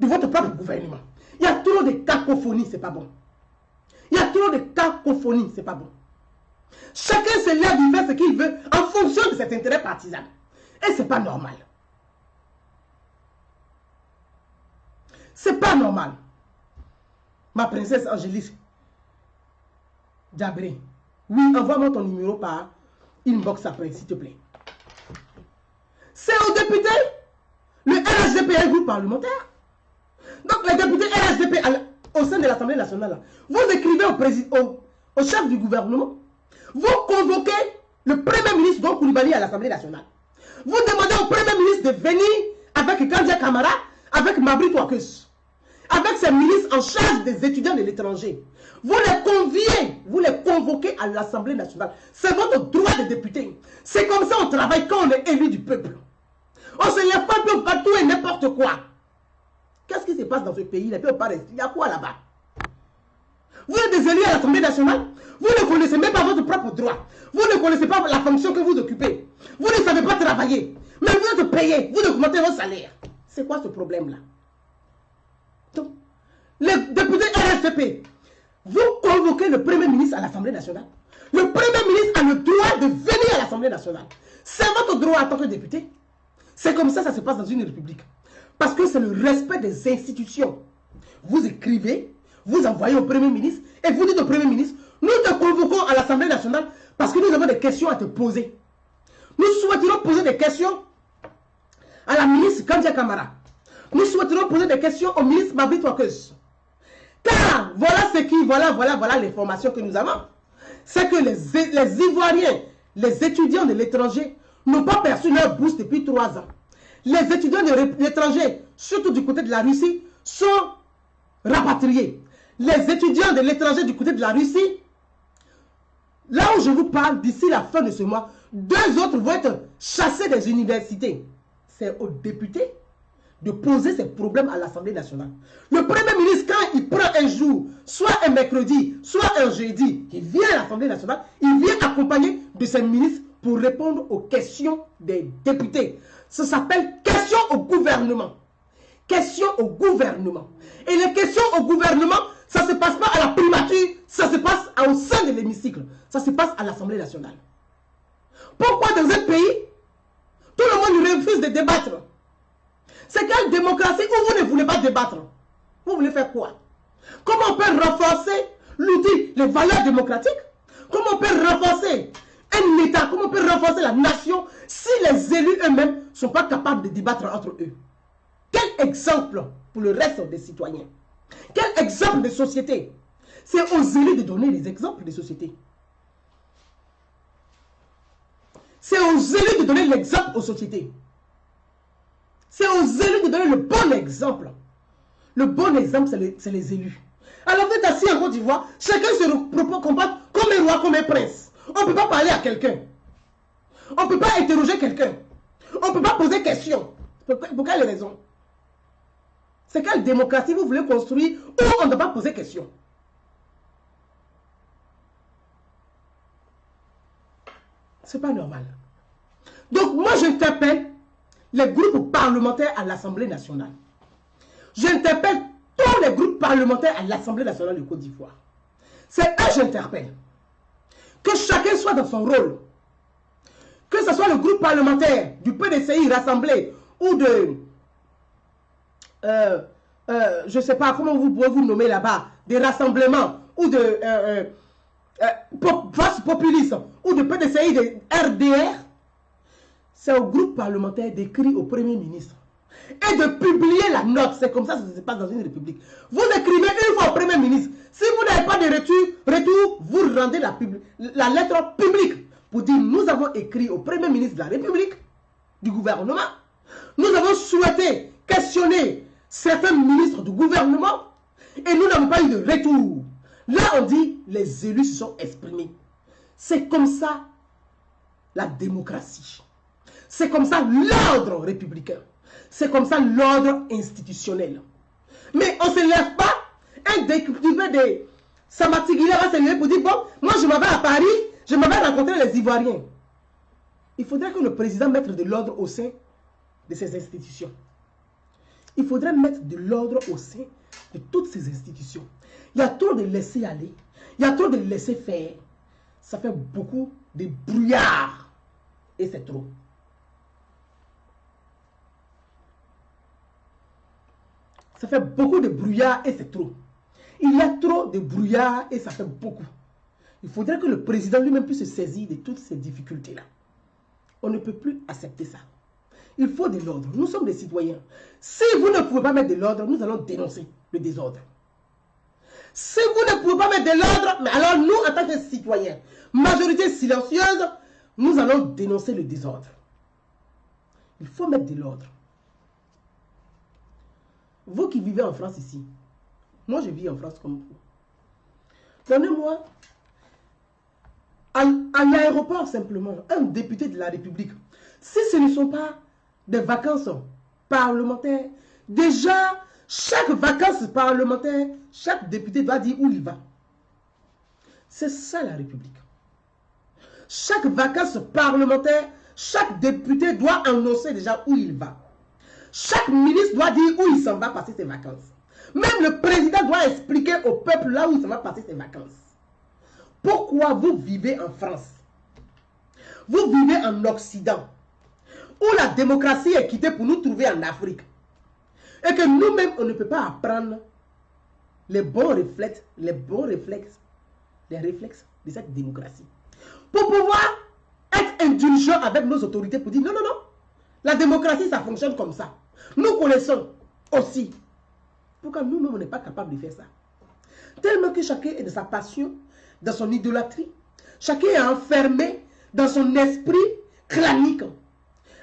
de votre propre gouvernement. Il y a trop de cacophonie, c'est pas bon. Il y a trop de cacophonie, c'est pas bon. Chacun se lève, il fait ce qu'il veut en fonction de ses intérêts partisans. Et c'est pas normal. C'est pas normal. Ma princesse Angélique Diabré, oui, envoie-moi ton numéro par inbox après, s'il te plaît. C'est aux députés. Le RHDP est un groupe parlementaire. Donc les députés RHDP au sein de l'Assemblée nationale, vous écrivez au chef du gouvernement, vous convoquez le Premier ministre Don Coulibaly à l'Assemblée nationale. Vous demandez au Premier ministre de venir avec Kandia Camara, avec Mabri Touakus, avec ses ministres en charge des étudiants de l'étranger. Vous les conviez, vous les convoquez à l'Assemblée nationale. C'est votre droit de député. C'est comme ça on travaille quand on est élu du peuple. On se lève pas pour faire tout et n'importe quoi. Qu'est-ce qui se passe dans ce pays? Les peuples pas rester. Il y a quoi là-bas? Vous êtes des élus à l'Assemblée nationale. Vous ne connaissez même pas votre propre droit. Vous ne connaissez pas la fonction que vous occupez. Vous ne savez pas travailler. Mais vous êtes payé. Vous augmentez vos salaires. C'est quoi ce problème-là? Donc, les députés RSCP, vous convoquez le Premier ministre à l'Assemblée nationale. Le Premier ministre a le droit de venir à l'Assemblée nationale. C'est votre droit en tant que député. C'est comme ça que ça se passe dans une république. Parce que c'est le respect des institutions. Vous écrivez, vous envoyez au Premier ministre et vous dites au Premier ministre, nous te convoquons à l'Assemblée nationale parce que nous avons des questions à te poser. Nous souhaiterons poser des questions à la ministre Kandia Camara. Nous souhaiterons poser des questions au ministre Mabri Touakus. Car voilà ce qui, voilà l'information que nous avons. C'est que les Ivoiriens, les étudiants de l'étranger n'ont pas perçu leur bourse depuis 3 ans. Les étudiants de l'étranger, surtout du côté de la Russie, sont rapatriés. Les étudiants de l'étranger du côté de la Russie, là où je vous parle, d'ici la fin de ce mois, 2 autres vont être chassés des universités. C'est aux députés de poser ces problèmes à l'Assemblée nationale. Le Premier ministre, quand il prend un jour, soit un mercredi, soit un jeudi, il vient à l'Assemblée nationale, il vient accompagné de ses ministres pour répondre aux questions des députés. Ça s'appelle question au gouvernement. Question au gouvernement. Et les questions au gouvernement, ça ne se passe pas à la primature, ça se passe au sein de l'hémicycle. Ça se passe à l'Assemblée nationale. Pourquoi dans un pays, tout le monde refuse de débattre? C'est quelle démocratie où vous ne voulez pas débattre? Vous voulez faire quoi? Comment on peut renforcer l'outil, les valeurs démocratiques? Comment on peut renforcer un État? Comment on peut renforcer la nation si les élus eux-mêmes ne sont pas capables de débattre entre eux? Quel exemple pour le reste des citoyens? Quel exemple de société? C'est aux élus de donner les exemples de société. C'est aux élus de donner l'exemple aux sociétés. C'est aux élus de donner le bon exemple. Le bon exemple, c'est les élus. Alors vous êtes assis en Côte d'Ivoire, chacun se comporte comme un roi, comme un prince. On ne peut pas parler à quelqu'un. On ne peut pas interroger quelqu'un. On ne peut pas poser question. Pour quelle raison? C'est quelle démocratie vous voulez construire où on ne doit pas poser question? C'est pas normal. Donc moi j'interpelle les groupes parlementaires à l'Assemblée nationale. J'interpelle tous les groupes parlementaires à l'Assemblée nationale de Côte d'Ivoire. C'est eux que j'interpelle. Que chacun soit dans son rôle. Que ce soit le groupe parlementaire du PDCI rassemblé ou de... je ne sais pas comment vous pouvez vous nommer là-bas, des rassemblements ou de force populiste ou de PDCI de RDR, c'est au groupe parlementaire d'écrire au Premier ministre et de publier la note. C'est comme ça que ça se passe dans une république. Vous écrivez une fois au Premier ministre. Si vous n'avez pas de retour, vous rendez la lettre publique pour dire nous avons écrit au Premier ministre de la République, du gouvernement. Nous avons souhaité questionner certains ministres du gouvernement et nous n'avons pas eu de retour. Là, on dit les élus se sont exprimés. C'est comme ça la démocratie. C'est comme ça l'ordre républicain. C'est comme ça l'ordre institutionnel. Mais on ne se lève pas, un député de Samatigila va se lever pour dire, bon, moi je m'en vais à Paris, je m'en vais rencontrer les Ivoiriens. Il faudrait que le président mette de l'ordre au sein de ces institutions. Il faudrait mettre de l'ordre au sein de toutes ces institutions. Il y a trop de laisser aller, il y a trop de laisser faire. Ça fait beaucoup de brouillard et c'est trop. Ça fait beaucoup de brouillard et c'est trop. Il y a trop de brouillard et ça fait beaucoup. Il faudrait que le président lui-même puisse se saisir de toutes ces difficultés-là. On ne peut plus accepter ça. Il faut de l'ordre. Nous sommes des citoyens. Si vous ne pouvez pas mettre de l'ordre, nous allons dénoncer le désordre. Si vous ne pouvez pas mettre de l'ordre, mais alors nous, en tant que citoyens, majorité silencieuse, nous allons dénoncer le désordre. Il faut mettre de l'ordre. Vous qui vivez en France ici, moi je vis en France comme vous. Donnez-moi à l'aéroport simplement un député de la République. Si ce ne sont pas des vacances parlementaires, déjà chaque vacances parlementaire, chaque député doit dire où il va. C'est ça la République. Chaque vacances parlementaire, chaque député doit annoncer déjà où il va. Chaque ministre doit dire où il s'en va passer ses vacances. Même le président doit expliquer au peuple là où il s'en va passer ses vacances. Pourquoi vous vivez en France? Vous vivez en Occident, où la démocratie est quittée pour nous trouver en Afrique. Et que nous-mêmes, on ne peut pas apprendre les bons réflexes de cette démocratie. Pour pouvoir être indulgent avec nos autorités pour dire non, non, non. La démocratie, ça fonctionne comme ça. Nous connaissons aussi. Pourquoi nous-mêmes, on n'est pas capable de faire ça? Tellement que chacun est de sa passion, dans son idolâtrie. Chacun est enfermé dans son esprit clanique.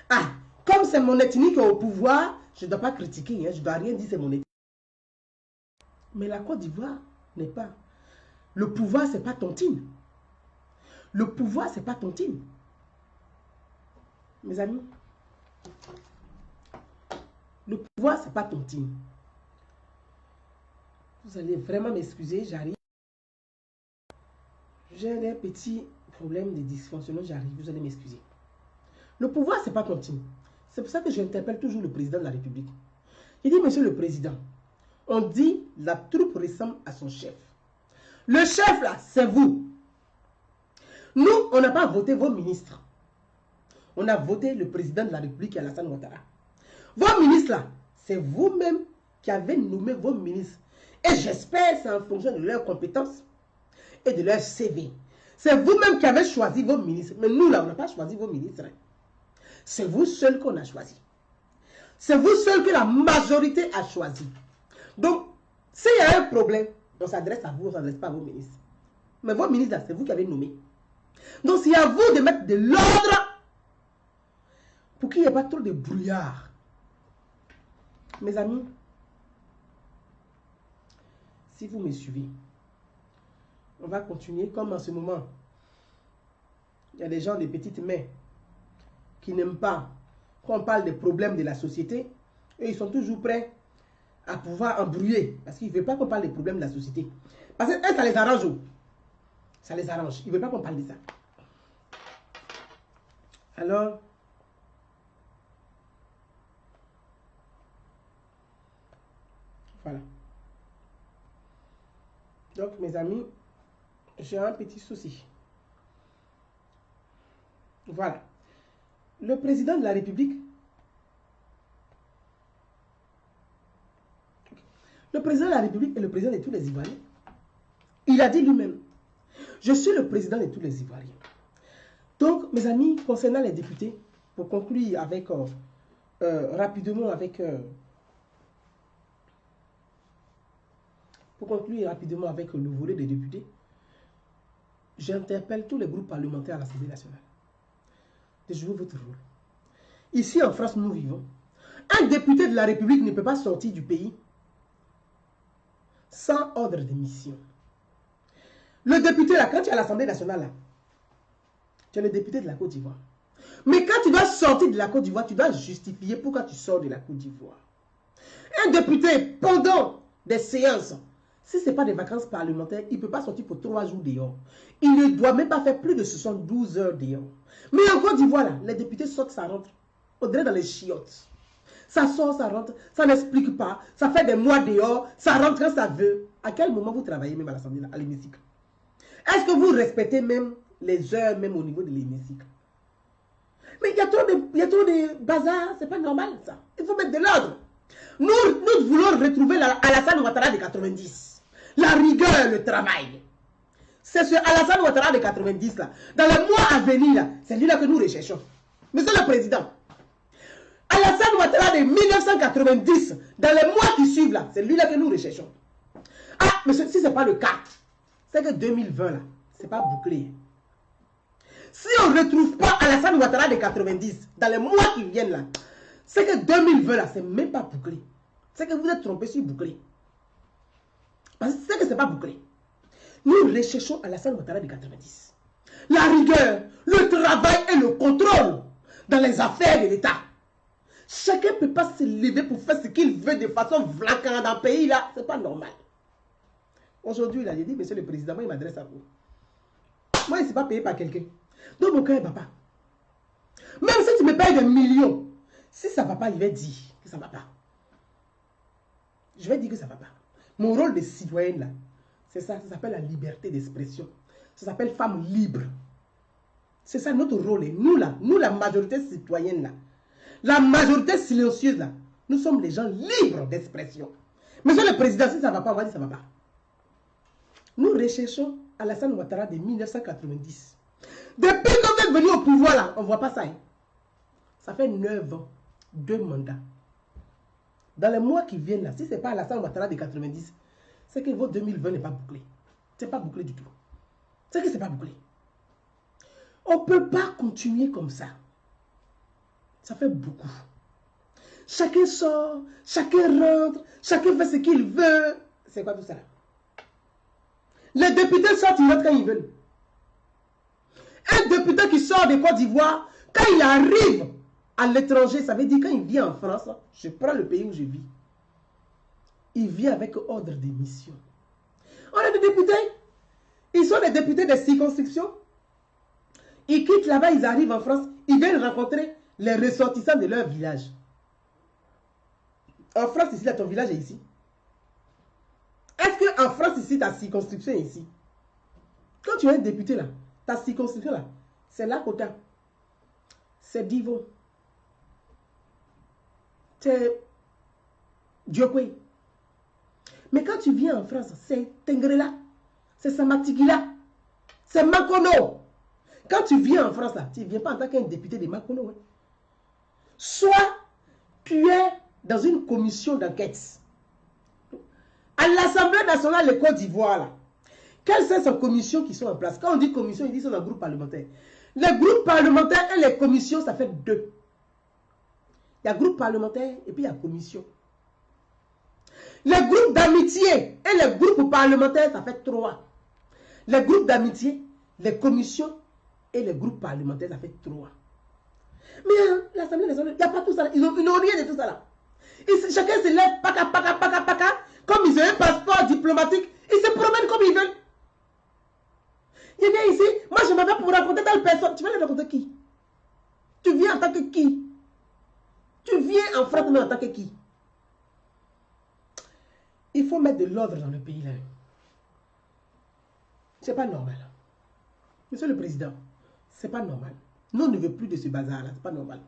Ah, comme c'est mon ethnie qui est au pouvoir, je ne dois pas critiquer, hein, je ne dois rien dire, c'est mon ethnie. Mais la Côte d'Ivoire n'est pas. Le pouvoir, ce n'est pas tontine. Le pouvoir, ce n'est pas tontine. Mes amis, le pouvoir, ce n'est pas tontine. Vous allez vraiment m'excuser, j'arrive. J'ai des petits problèmes de dysfonctionnement, j'arrive, vous allez m'excuser. Le pouvoir, ce n'est pas tontine. C'est pour ça que j'interpelle toujours le président de la République. Il dit, monsieur le président, on dit la troupe ressemble à son chef. Le chef, là, c'est vous. Nous, on n'a pas voté vos ministres. On a voté le président de la République, Alassane Ouattara. Vos ministres, là, c'est vous-même qui avez nommé vos ministres. Et j'espère que c'est en fonction de leurs compétences et de leur CV. C'est vous-même qui avez choisi vos ministres. Mais nous, là, on n'a pas choisi vos ministres. C'est vous seul qu'on a choisi. C'est vous seul que la majorité a choisi. Donc, s'il y a un problème, on s'adresse à vous, on ne s'adresse pas à vos ministres. Mais vos ministres, c'est vous qui avez nommé. Donc, c'est à vous de mettre de l'ordre pour qu'il n'y ait pas trop de brouillard. Mes amis, si vous me suivez, on va continuer comme en ce moment. Il y a des gens de petites mains qui n'aiment pas qu'on parle des problèmes de la société et ils sont toujours prêts à pouvoir embrouiller parce qu'ils ne veulent pas qu'on parle des problèmes de la société. Parce que ça les arrange. Ça les arrange. Ils ne veulent pas qu'on parle de ça. Alors, voilà. Donc, mes amis, j'ai un petit souci. Voilà. Le président de la République, est le président de tous les Ivoiriens. Il a dit lui-même, je suis le président de tous les Ivoiriens. Donc, mes amis, concernant les députés, pour conclure avec, rapidement avec le volet des députés, j'interpelle tous les groupes parlementaires à l'Assemblée nationale de jouer votre rôle. Ici en France, nous vivons. Un député de la République ne peut pas sortir du pays sans ordre de mission. Le député là, quand tu es à l'Assemblée nationale, là, tu es le député de la Côte d'Ivoire. Mais quand tu dois sortir de la Côte d'Ivoire, tu dois justifier pourquoi tu sors de la Côte d'Ivoire. Un député, pendant des séances, si ce n'est pas des vacances parlementaires, il ne peut pas sortir pour 3 jours dehors. Il ne doit même pas faire plus de 72 heures dehors. Mais en Côte d'Ivoire, les députés sortent, ça rentre. On dirait dans les chiottes. Ça sort, ça rentre, ça n'explique pas, ça fait des mois dehors, ça rentre quand ça veut. À quel moment vous travaillez même à l'Assemblée, à l'hémicycle? Est-ce que vous respectez même les heures, même au niveau de l'hémicycle? Mais il y a trop de bazar, c'est pas normal ça. Il faut mettre de l'ordre. Nous voulons retrouver Alassane Ouattara de 90. La rigueur, le travail. C'est ce Alassane Ouattara de 90 là. Dans les mois à venir, c'est lui là que nous recherchons. Monsieur le Président, Alassane Ouattara de 1990, dans les mois qui suivent là, c'est lui là que nous recherchons. Ah, mais si ce n'est pas le cas, c'est que 2020 là, c'est pas bouclé. Si on ne retrouve pas Alassane Ouattara de 90 dans les mois qui viennent là, c'est que 2020 là, c'est même pas bouclé. C'est que vous êtes trompé sur bouclé. Parce que c'est que c'est pas bouclé. Nous recherchons Alassane Ouattara de 90. La rigueur, le travail et le contrôle dans les affaires de l'État. Chacun ne peut pas se lever pour faire ce qu'il veut de façon vlanquante dans le pays là. C'est pas normal. Aujourd'hui, il a dit, monsieur le président, moi il m'adresse à vous. Moi, il ne s'est pas payé par quelqu'un. Donc mon cœur ne va pas. Même si tu me payes des millions, si ça ne va pas, il va dire que ça ne va pas. Je vais dire que ça ne va pas. Mon rôle de citoyenne là, c'est ça s'appelle la liberté d'expression. Ça s'appelle femme libre. C'est ça notre rôle. Et nous là, nous la majorité citoyenne là, la majorité silencieuse là, nous sommes les gens libres d'expression. Monsieur le président, si ça ne va pas, on va dire ça ne va pas. Nous recherchons Alassane Ouattara de 1990. Depuis qu'on est venu au pouvoir là, on ne voit pas ça. Hein. Ça fait 9 ans, 2 mandats. Dans les mois qui viennent là, si ce n'est pas Alassane Ouattara de 90, c'est que votre 2020 n'est pas bouclé. Ce n'est pas bouclé du tout. C'est que ce n'est pas bouclé. On ne peut pas continuer comme ça. Ça fait beaucoup. Chacun sort, chacun rentre, chacun fait ce qu'il veut. C'est quoi tout ça là? Les députés sortent, ils rentrent quand ils veulent. Un député qui sort de Côte d'Ivoire, quand il arrive à l'étranger, ça veut dire quand il vient en France, je prends le pays où je vis, il vient avec ordre de mission. On a des députés, ils sont des députés de circonscription. Ils quittent là-bas, ils arrivent en France, ils viennent rencontrer les ressortissants de leur village. En France, ici, là, ton village est ici. Est-ce qu'en France, ici, ta circonscription est ici? Quand tu es un député là, ta circonscription là, c'est Lakota, c'est Divo, c'est Djokwe. Mais quand tu viens en France, c'est Tengrela, c'est Samatigila, c'est Makono. Quand tu viens en France là, tu ne viens pas en tant qu'un député de Makono. Hein. Soit tu es dans une commission d'enquête. À l'Assemblée nationale de Côte d'Ivoire, là, quelles sont ces commissions qui sont en place? Quand on dit commission, ils disent dans le groupe parlementaire. Les groupes parlementaires et les commissions, ça fait 2. Il y a groupe parlementaire et puis il y a commission. Les groupes d'amitié et les groupes parlementaires, ça fait 3. Les groupes d'amitié, les commissions et les groupes parlementaires, ça fait 3. Mais hein, l'Assemblée nationale, il n'y a pas tout ça. Ils n'ont rien de tout ça là. Chacun se lève, paka. Comme ils ont un passeport diplomatique, ils se promènent comme ils veulent. Il vient ici, moi je m'en vais pour rencontrer telle personne. Tu vas les rencontrer qui? Tu viens en tant que qui? Tu viens en France mais en tant que qui? Il faut mettre de l'ordre dans le pays là. C'est pas normal. Monsieur le Président, c'est pas normal. Nous, on ne veut plus de ce bazar là, c'est pas normal.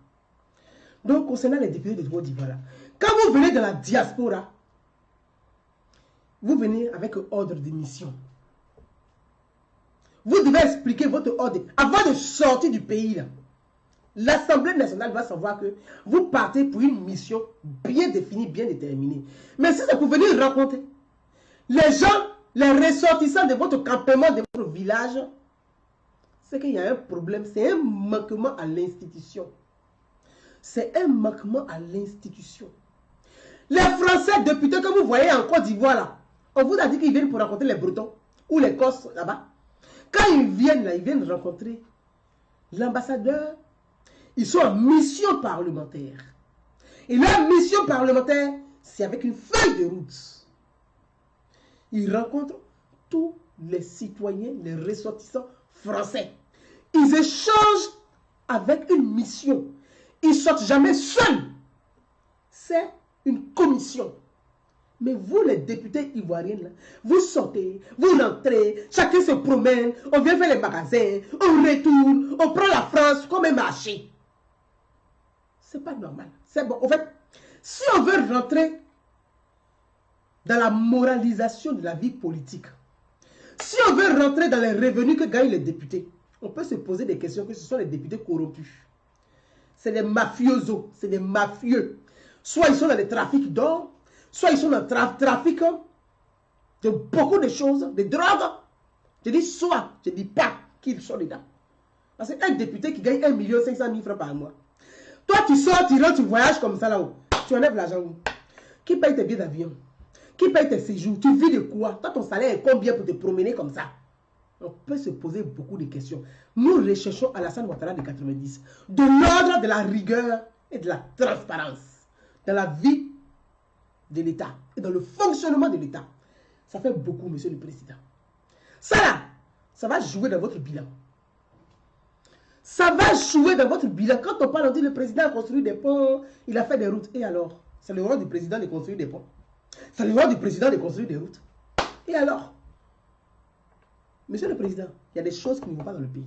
Donc, concernant les députés de Côte d'Ivoire, quand vous venez de la diaspora, vous venez avec ordre de mission. Vous devez expliquer votre ordre. Avant de sortir du pays, l'Assemblée nationale va savoir que vous partez pour une mission bien définie, bien déterminée. Mais si c'est pour venir rencontrer les gens, les ressortissants de votre campement, de votre village, c'est qu'il y a un problème, c'est un manquement à l'institution. C'est un manquement à l'institution. Les Français députés que vous voyez en Côte d'Ivoire, là, on vous a dit qu'ils viennent pour rencontrer les Bretons ou les Corses là-bas. Quand ils viennent là, ils viennent rencontrer l'ambassadeur, Ils sont en mission parlementaire. Et leur mission parlementaire, c'est avec une feuille de route. Ils rencontrent tous les citoyens, les ressortissants français. Ils échangent avec une mission. Ils ne sortent jamais seuls. C'est une commission. Mais vous, les députés ivoiriens, là, vous sortez, vous rentrez, chacun se promène, on vient faire les magasins, on retourne, on prend la France comme un marché. C'est pas normal. C'est bon. En fait, si on veut rentrer dans la moralisation de la vie politique, si on veut rentrer dans les revenus que gagnent les députés, on peut se poser des questions que ce sont les députés corrompus. C'est des mafiosos, c'est des mafieux. Soit ils sont dans les trafics d'or, soit ils sont dans le trafic de beaucoup de choses, de drogue. Je dis soit, je ne dis pas qu'ils sont dedans. Parce qu'un député qui gagne 1 500 000 francs par mois, toi tu sors, tu rentres, tu voyages comme ça là-haut, tu enlèves l'argent où? Qui paye tes billets d'avion? Qui paye tes séjours? Tu vis de quoi? Toi ton salaire est combien pour te promener comme ça? On peut se poser beaucoup de questions. Nous recherchons Alassane Ouattara de 90, de l'ordre de la rigueur et de la transparence dans la vie de l'État et dans le fonctionnement de l'État. Ça fait beaucoup, monsieur le président. Ça là, ça va jouer dans votre bilan. Ça va jouer dans votre bilan. Quand on parle, on dit le président a construit des ponts, il a fait des routes. Et alors? C'est le rôle du président de construire des ponts. C'est le rôle du président de construire des routes. Et alors? Monsieur le président, il y a des choses qui ne vont pas dans le pays.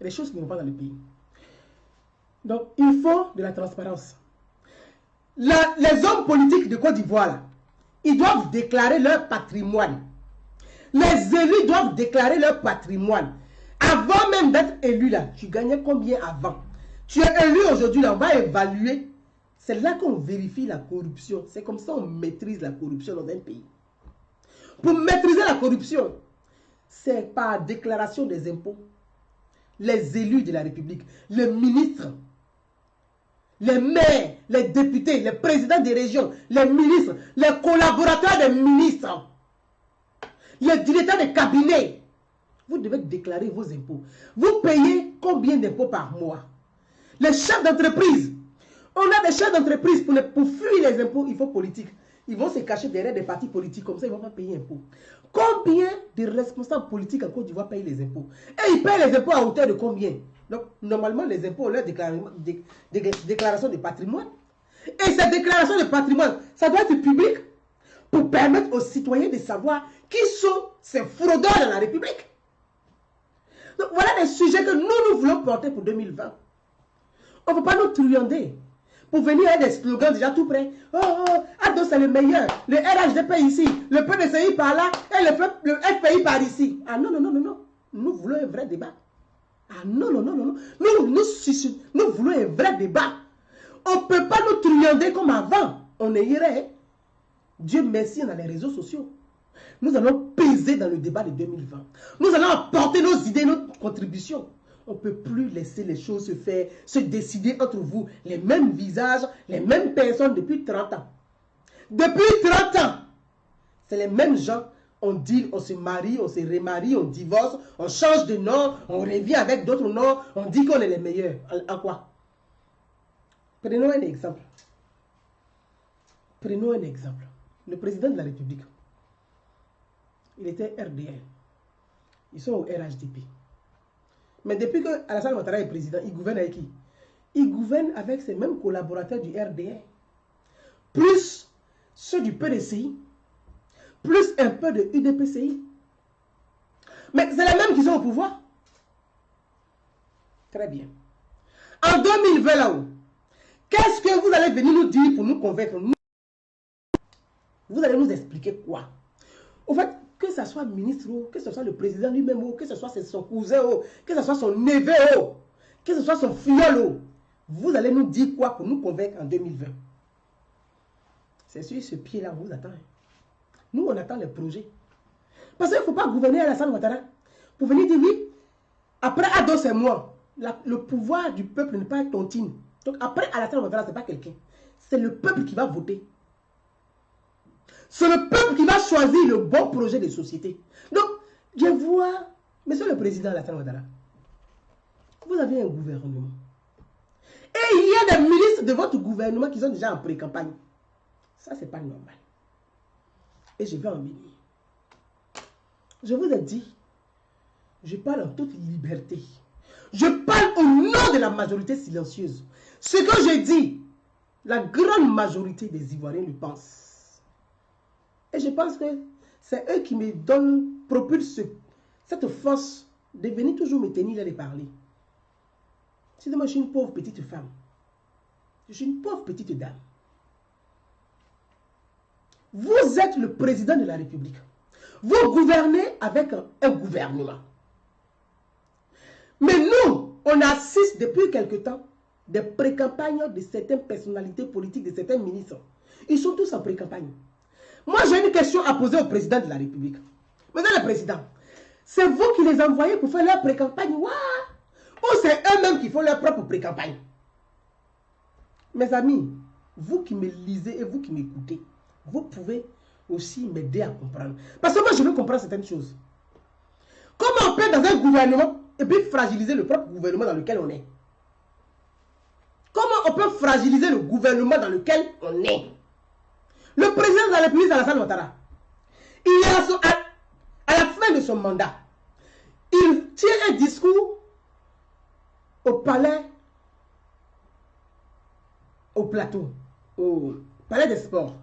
Il y a des choses qui ne vont pas dans le pays. Donc, il faut de la transparence. Les hommes politiques de Côte d'Ivoire, ils doivent déclarer leur patrimoine. Les élus doivent déclarer leur patrimoine. Avant même d'être élu, là, tu gagnais combien avant? Tu es élu aujourd'hui, là, on va évaluer. C'est là qu'on vérifie la corruption. C'est comme ça qu'on maîtrise la corruption dans un pays. Pour maîtriser la corruption, c'est par déclaration des impôts. Les élus de la République, les ministres, les maires, les députés, les présidents des régions, les ministres, les collaborateurs des ministres, les directeurs des cabinets, vous devez déclarer vos impôts. Vous payez combien d'impôts par mois? Les chefs d'entreprise, on a des chefs d'entreprise pour fuir les impôts, il faut politique. Ils vont se cacher derrière des partis politiques, comme ça ils ne vont pas payer impôts. Combien de responsables politiques en Côte d'Ivoire payent les impôts? Et ils payent les impôts à hauteur de combien? Donc, normalement, les impôts, leur déclaration de patrimoine. Et cette déclaration de patrimoine, ça doit être public pour permettre aux citoyens de savoir qui sont ces fraudeurs dans la République. Donc, voilà des sujets que nous voulons porter pour 2020. On ne peut pas nous truander pour venir avec des slogans déjà tout prêts. Oh, oh, Ado c'est le meilleur. Le RHDP ici, le PDCI par là et le FPI par ici. Ah non, non, non, non, non. Nous voulons un vrai débat. Ah non, non, non, non, non. Nous voulons un vrai débat. On ne peut pas nous truander comme avant. On est irait. Dieu merci, on a les réseaux sociaux. Nous allons peser dans le débat de 2020. Nous allons apporter nos idées, notre contribution. On ne peut plus laisser les choses se faire, se décider entre vous. Les mêmes visages, les mêmes personnes depuis 30 ans. Depuis 30 ans, c'est les mêmes gens. On dit, on se marie, on se remarie, on divorce, on change de nom, on revient avec d'autres noms, on dit qu'on est les meilleurs. En quoi? Prenons un exemple. Prenons un exemple. Le président de la République, il était RDR. Ils sont au RHDP. Mais depuis que Alassane Ouattara est président, il gouverne avec qui? Il gouverne avec ses mêmes collaborateurs du RDR. Plus ceux du PDCI. Plus un peu de UDPCI. Mais c'est les mêmes qui sont au pouvoir. Très bien. En 2020 là-haut, qu'est-ce que vous allez venir nous dire pour nous convaincre? Vous allez nous expliquer quoi? Au fait, que ce soit le ministre, que ce soit le président lui-même, que ce soit son cousin, que ce soit son neveu, que ce soit son filleul, vous allez nous dire quoi pour nous convaincre en 2020? C'est sur ce pied-là qu'on vous attend. Nous, on attend les projets. Parce qu'il ne faut pas gouverner Alassane Ouattara pour venir dire oui. Après Ado, c'est moi. Le pouvoir du peuple n'est pas tontine. Donc après Alassane Ouattara, ce n'est pas quelqu'un. C'est le peuple qui va voter. C'est le peuple qui va choisir le bon projet de société. Donc, je vois Monsieur le Président Alassane Ouattara, vous avez un gouvernement. Et il y a des ministres de votre gouvernement qui sont déjà en pré-campagne. Ça, c'est pas normal. Et je vais en venir. Je vous ai dit, je parle en toute liberté. Je parle au nom de la majorité silencieuse. Ce que je dis, la grande majorité des Ivoiriens le pensent. Et je pense que c'est eux qui me donnent, propulsent cette force de venir toujours me tenir là et parler. Sinon, moi, je suis une pauvre petite femme. Je suis une pauvre petite dame. Vous êtes le président de la République. Vous gouvernez avec un gouvernement. Mais nous, on assiste depuis quelque temps des pré-campagnes de certaines personnalités politiques, de certains ministres. Ils sont tous en pré-campagne. Moi, j'ai une question à poser au président de la République. Monsieur le Président, c'est vous qui les envoyez pour faire leur pré-campagne? Ou c'est eux-mêmes qui font leur propre pré-campagne? Mes amis, vous qui me lisez et vous qui m'écoutez, vous pouvez aussi m'aider à comprendre. Parce que moi, je veux comprendre certaines choses. Comment on peut dans un gouvernement et puis fragiliser le propre gouvernement dans lequel on est? Comment on peut fragiliser le gouvernement dans lequel on est? Le président de la République, Alassane Ouattara, il est à la fin de son mandat. Il tient un discours au palais, au plateau, au palais des sports.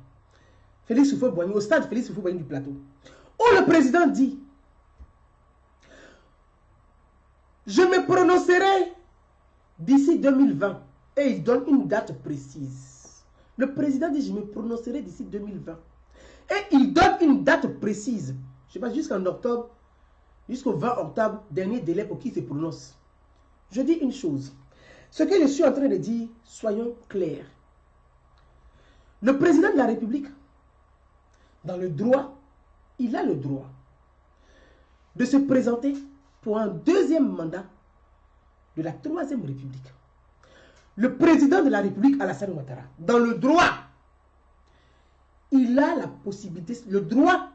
Félix Houphouët-Boigny, au stade Félix Houphouët-Boigny du plateau. Où le président dit, je me prononcerai d'ici 2020. Et il donne une date précise. Le président dit, je me prononcerai d'ici 2020. Et il donne une date précise. Je ne sais pas, jusqu'en octobre, jusqu'au 20 octobre, dernier délai pour qu'il se prononce. Je dis une chose. Ce que je suis en train de dire, soyons clairs. Le président de la République, dans le droit, il a le droit de se présenter pour un deuxième mandat de la Troisième République. Le président de la République, Alassane Ouattara, dans le droit, il a la possibilité, le droit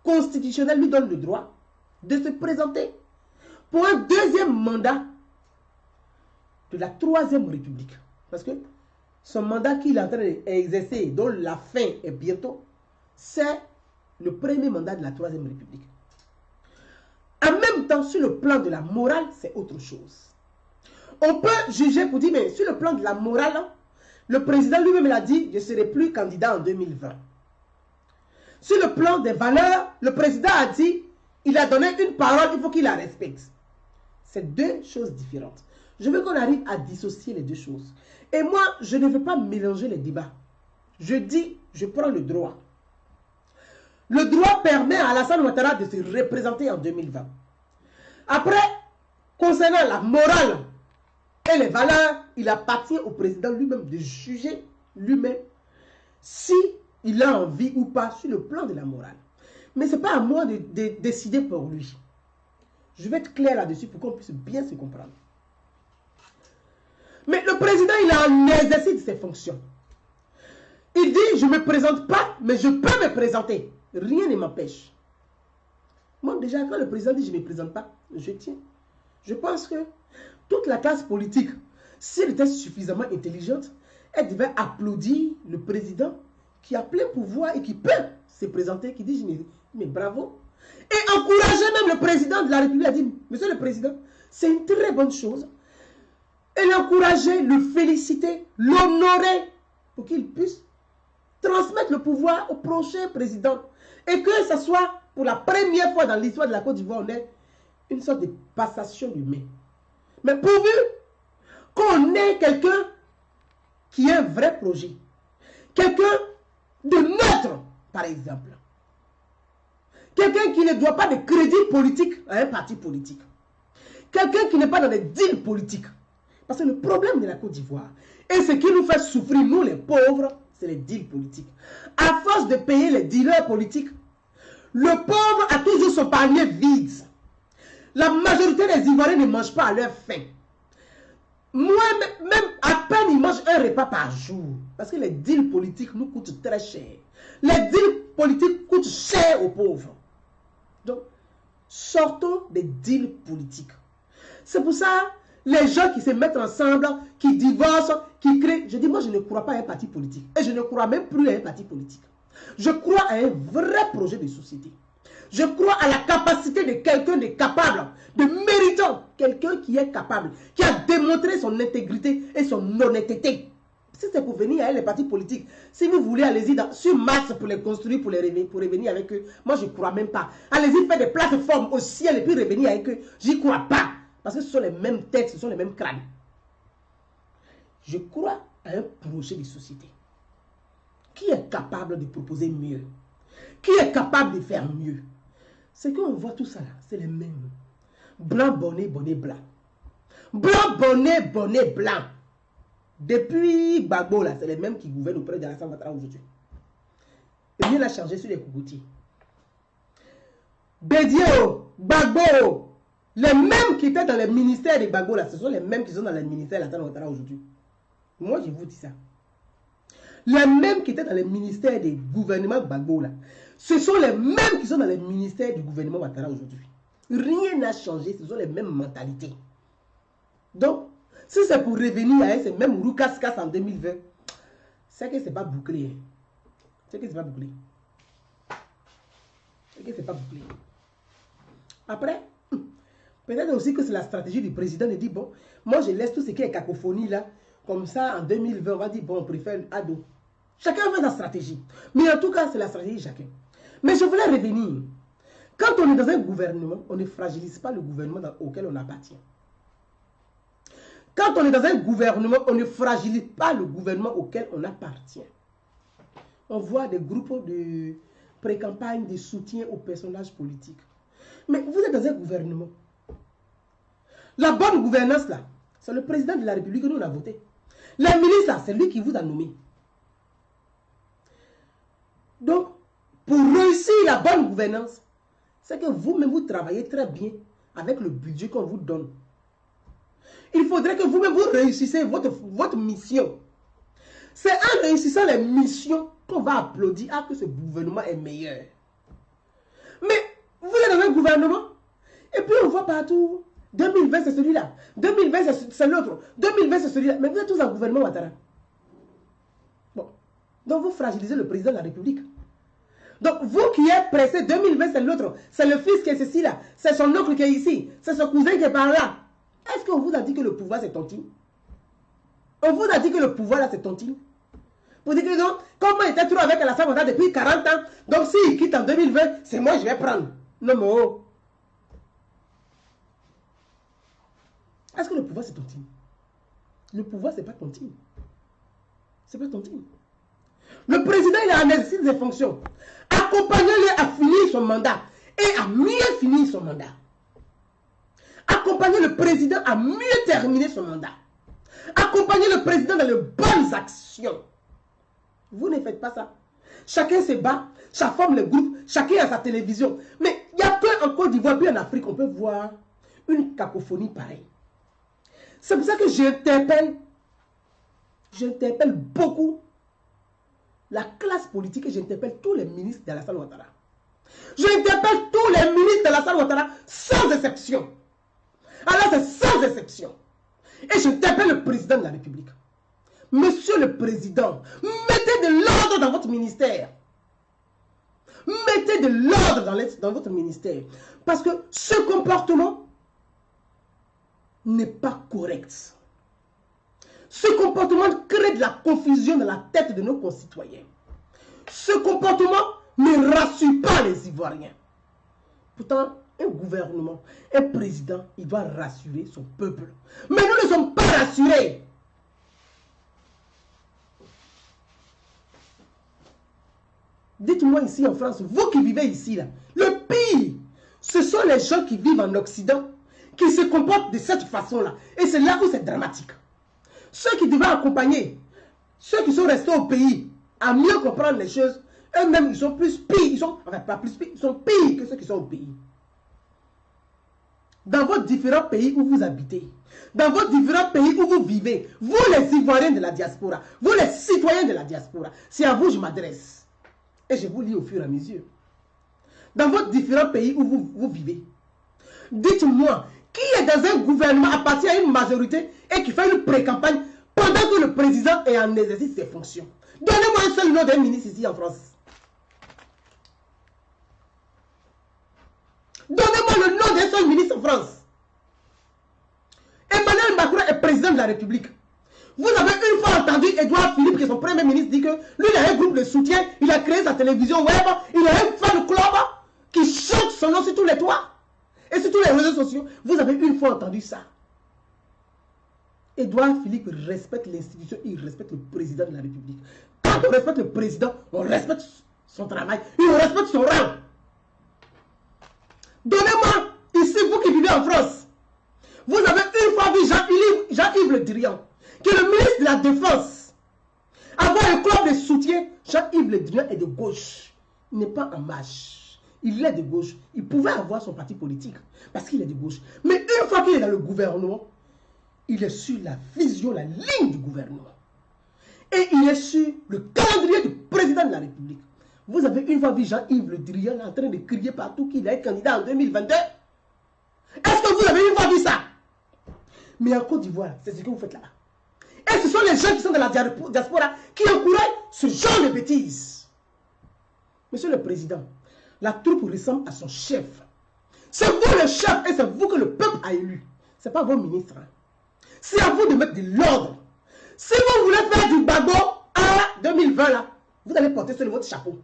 constitutionnel lui donne le droit de se présenter pour un deuxième mandat de la Troisième République. Parce que son mandat qu'il est en train d'exercer, dont la fin est bientôt, c'est le premier mandat de la Troisième République. En même temps, sur le plan de la morale, c'est autre chose. On peut juger pour dire, mais sur le plan de la morale, le président lui-même l'a dit, je ne serai plus candidat en 2020. Sur le plan des valeurs, le président a dit, il a donné une parole, il faut qu'il la respecte. C'est deux choses différentes. Je veux qu'on arrive à dissocier les deux choses. Et moi, je ne veux pas mélanger les débats. Je dis, je prends le droit. Le droit permet à Alassane Ouattara de se représenter en 2020. Après, concernant la morale et les valeurs, il appartient au président lui-même de juger lui-même si il a envie ou pas sur le plan de la morale. Mais ce n'est pas à moi de décider pour lui. Je vais être clair là-dessus pour qu'on puisse bien se comprendre. Mais le président, il a un exercice de ses fonctions. Il dit, je ne me présente pas, mais je peux me présenter. Rien ne m'empêche. Moi, déjà, quand le président dit, je ne me présente pas, je tiens. Je pense que toute la classe politique, si elle était suffisamment intelligente, elle devait applaudir le président qui a plein pouvoir et qui peut se présenter, qui dit, mais bravo. Et encourager même le président de la République à dire, monsieur le président, c'est une très bonne chose. Et l'encourager, le féliciter, l'honorer pour qu'il puisse transmettre le pouvoir au prochain président. Et que ce soit pour la première fois dans l'histoire de la Côte d'Ivoire, on ait une sorte de passation de main. Mais pourvu qu'on ait quelqu'un qui a un vrai projet, quelqu'un de neutre, par exemple. Quelqu'un qui ne doit pas de crédit politique à un parti politique. Quelqu'un qui n'est pas dans des deals politiques. Parce que le problème de la Côte d'Ivoire, et ce qui nous fait souffrir, nous les pauvres, c'est les deals politiques. À force de payer les dealers politiques, le pauvre a toujours son panier vide. La majorité des Ivoiriens ne mangent pas à leur faim. Moi, même à peine, ils mangent un repas par jour. Parce que les deals politiques nous coûtent très cher. Les deals politiques coûtent cher aux pauvres. Donc, Sortons des deals politiques. C'est pour ça, les gens qui se mettent ensemble, qui divorcent, qui créent... Je dis, moi, je ne crois pas à un parti politique. Et je ne crois même plus à un parti politique. Je crois à un vrai projet de société. Je crois à la capacité de quelqu'un de capable, de méritant. Quelqu'un qui est capable, qui a démontré son intégrité et son honnêteté. Si c'est pour venir avec les partis politiques, si vous voulez, allez-y sur Mars pour les construire, pour revenir avec eux. Moi, je ne crois même pas. Allez-y faire des plateformes au ciel et puis revenir avec eux. J'y crois pas. Parce que ce sont les mêmes têtes, ce sont les mêmes crânes. Je crois à un projet de société. Qui est capable de proposer mieux? Qui est capable de faire mieux? C'est qu'on voit tout ça là, c'est les mêmes. Blanc, bonnet, bonnet, blanc. Blanc, bonnet, bonnet, blanc. Depuis Gbagbo là, c'est les mêmes qui gouvernent auprès d'Alassane Ouattara aujourd'hui. Rien n'a changé sur les cocotiers. Bédio, Gbagbo, les mêmes qui étaient dans les ministères de Gbagbo là, ce sont les mêmes qui sont dans les ministères d'Alassane Ouattara aujourd'hui. Moi, je vous dis ça. Les mêmes qui étaient dans les ministères du gouvernement Gbagbo là, ce sont les mêmes qui sont dans les ministères du gouvernement Ouattara aujourd'hui. Rien n'a changé, ce sont les mêmes mentalités. Donc, si c'est pour revenir à ces mêmes roucas-cas en 2020, c'est que ce n'est pas bouclé. C'est que ce n'est pas bouclé. C'est que ce n'est pas bouclé. Après, peut-être aussi que c'est la stratégie du président de dire, bon, moi je laisse tout ce qui est cacophonie là, comme ça en 2020, on va dire, bon, on préfère ado. Chacun fait sa stratégie. Mais en tout cas, c'est la stratégie de chacun. Mais je voulais revenir. Quand on est dans un gouvernement, on ne fragilise pas le gouvernement auquel on appartient. Quand on est dans un gouvernement, on ne fragilise pas le gouvernement auquel on appartient. On voit des groupes de pré-campagne, de soutien aux personnages politiques. Mais vous êtes dans un gouvernement. La bonne gouvernance, là, c'est le président de la République que nous on a voté. Le ministre, là, c'est lui qui vous a nommé. Donc, pour réussir la bonne gouvernance, c'est que vous-même, vous travaillez très bien avec le budget qu'on vous donne. Il faudrait que vous-même, vous réussissez votre mission. C'est en réussissant les missions qu'on va applaudir à que ce gouvernement est meilleur. Mais vous êtes dans un gouvernement, et puis on voit partout, 2020 c'est celui-là, 2020 c'est l'autre, 2020 c'est celui-là, mais vous êtes tous en gouvernement Ouattara. Bon, donc vous fragilisez le président de la République. Donc vous qui êtes pressé, 2020 c'est l'autre, c'est le fils qui est ceci là, c'est son oncle qui est ici, c'est son cousin qui est par là. Est-ce qu'on vous a dit que le pouvoir c'est tontine? On vous a dit que le pouvoir là c'est tontine? Vous dites que non, comme il était trop avec Alassane Ouattara depuis 40 ans, donc s'il quitte en 2020, c'est moi je vais prendre. Non mais oh. Est-ce que le pouvoir c'est tontine? Le pouvoir c'est pas tontine. C'est pas tontine. Le président il a un exercice de fonctions. Accompagnez-le à finir son mandat et à mieux finir son mandat. Accompagnez le président à mieux terminer son mandat. Accompagnez le président dans les bonnes actions. Vous ne faites pas ça. Chacun se bat, chaque forme le groupe, chacun a sa télévision. Mais il n'y a qu'en Côte d'Ivoire, puis en Afrique, on peut voir une cacophonie pareille. C'est pour ça que j'interpelle beaucoup la classe politique et j'interpelle tous les ministres d'Alassane Ouattara. J'interpelle tous les ministres d'Alassane Ouattara sans exception. Alors c'est sans exception. Et j'interpelle le président de la République. Monsieur le président, mettez de l'ordre dans votre ministère. Mettez de l'ordre dans votre ministère. Parce que ce comportement n'est pas correct. Ce comportement crée de la confusion dans la tête de nos concitoyens. Ce comportement ne rassure pas les Ivoiriens. Pourtant, un gouvernement, un président, il doit rassurer son peuple. Mais nous ne sommes pas rassurés. Dites-moi ici en France, vous qui vivez ici, là, le pire, ce sont les gens qui vivent en Occident, qui se comportent de cette façon-là. Et c'est là où c'est dramatique. Ceux qui devaient accompagner, ceux qui sont restés au pays, à mieux comprendre les choses, eux-mêmes, ils sont plus pires, ils sont pires que ceux qui sont au pays. Dans vos différents pays où vous habitez, dans vos différents pays où vous vivez, vous les Ivoiriens de la diaspora, vous les citoyens de la diaspora, c'est à vous que je m'adresse. Et je vous lis au fur et à mesure. Dans vos différents pays où vous vivez, Dites-moi, qui est dans un gouvernement, appartient à une majorité et qui fait une pré-campagne pendant que le président est en exercice ses fonctions? Donnez-moi un seul nom d'un ministre ici en France. Donnez-moi le nom d'un seul ministre en France. Emmanuel Macron est président de la République. Vous avez une fois entendu Édouard Philippe, qui est son premier ministre, dit que lui, il a un groupe de soutien, il a créé sa télévision web, il a un fan club qui chante son nom sur tous les toits et sur tous les réseaux sociaux. Vous avez une fois entendu ça. Édouard Philippe respecte l'institution, il respecte le président de la République. Quand on respecte le président, on respecte son travail, on respecte son rang. Donnez-moi, ici, vous qui vivez en France, vous avez une fois vu Jean-Yves Le Drian, qui est le ministre de la Défense, avoir un club de soutien. Jean-Yves Le Drian est de gauche. Il n'est pas en marche. Il est de gauche. Il pouvait avoir son parti politique parce qu'il est de gauche. Mais une fois qu'il est dans le gouvernement, il est sur la vision, la ligne du gouvernement. Et il est sur le calendrier du président de la République. Vous avez une fois vu Jean-Yves Le Drian en train de crier partout qu'il est candidat en 2022? Est-ce que vous avez une fois vu ça? Mais en Côte d'Ivoire, c'est ce que vous faites là. Et ce sont les gens qui sont dans la diaspora qui encouragent ce genre de bêtises. Monsieur le Président, la troupe ressemble à son chef. C'est vous le chef et c'est vous que le peuple a élu. Ce n'est pas vos ministres. Hein. C'est à vous de mettre de l'ordre. Si vous voulez faire du bagot à 2020, là, vous allez porter sur votre chapeau.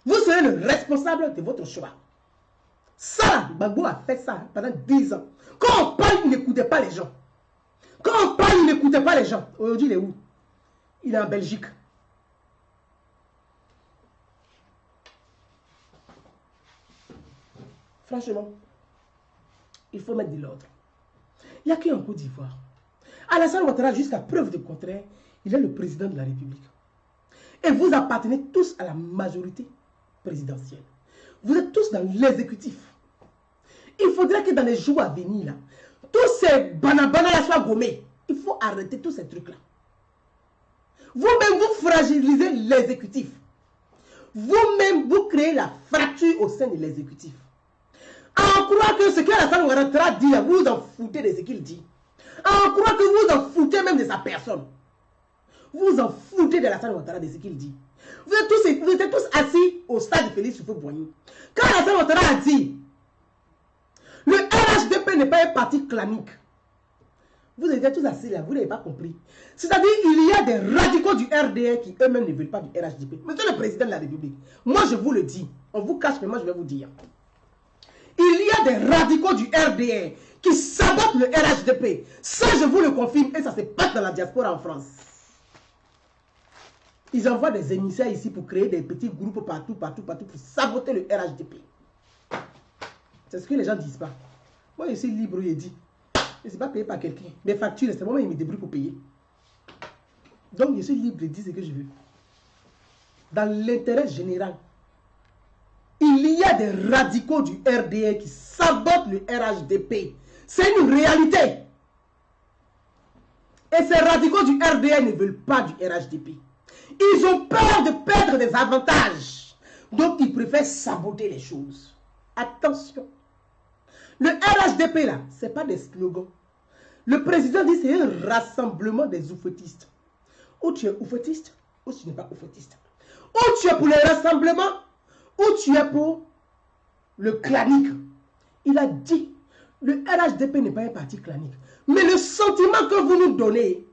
Vous serez le responsable de votre choix. Ça, Gbagbo a fait ça pendant 10 ans. Quand on parle, il n'écoutait pas les gens. Quand on parle, il n'écoutait pas les gens. Aujourd'hui, il est où? Il est en Belgique. Franchement, il faut mettre de l'ordre. Il n'y a qu'un Côte d'Ivoire. Alassane Ouattara, jusqu'à preuve de contraire, il est le président de la République. Et vous appartenez tous à la majorité présidentielle. Vous êtes tous dans l'exécutif. Il faudrait que dans les jours à venir, là, tous ces banabana soient gommés. Il faut arrêter tous ces trucs-là. Vous-même, vous fragilisez l'exécutif. Vous-même, vous créez la fracture au sein de l'exécutif. En croire que ce qu'Alassane Ouattara dit, vous vous en foutez de ce qu'il dit. En croire que vous vous en foutez même de sa personne. Vous vous en foutez d'Alassane Ouattara de ce qu'il dit. Vous êtes tous assis au stade de Félix Houphouët-Boigny. Quand Alassane Ouattara a dit le RHDP n'est pas un parti clanique. Vous étiez tous assis là, vous n'avez pas compris. C'est-à-dire il y a des radicaux du RDR qui eux-mêmes ne veulent pas du RHDP. Monsieur le président de la République, moi je vous le dis, on vous cache, mais moi je vais vous dire. Il y a des radicaux du RDR qui sabotent le RHDP. Ça je vous le confirme et ça se passe dans la diaspora en France. Ils envoient des émissaires ici pour créer des petits groupes partout pour saboter le RHDP. C'est ce que les gens ne disent pas. Moi, je suis libre, je dis. Je ne suis pas payé par quelqu'un. Mes factures, c'est moi qui me débrouille pour payer. Donc, je suis libre de dire ce que je veux. Dans l'intérêt général, il y a des radicaux du RDR qui sabotent le RHDP. C'est une réalité. Et ces radicaux du RDR ne veulent pas du RHDP. Ils ont peur de perdre des avantages. Donc, ils préfèrent saboter les choses. Attention. Le RHDP, là, ce n'est pas des slogans. Le président dit que c'est un rassemblement des oufetistes. Ou tu es oufetiste, ou tu n'es pas oufetiste. Ou tu es pour le rassemblement, ou tu es pour le clanique. Il a dit, le RHDP n'est pas un parti clanique. Mais le sentiment que vous nous donnez,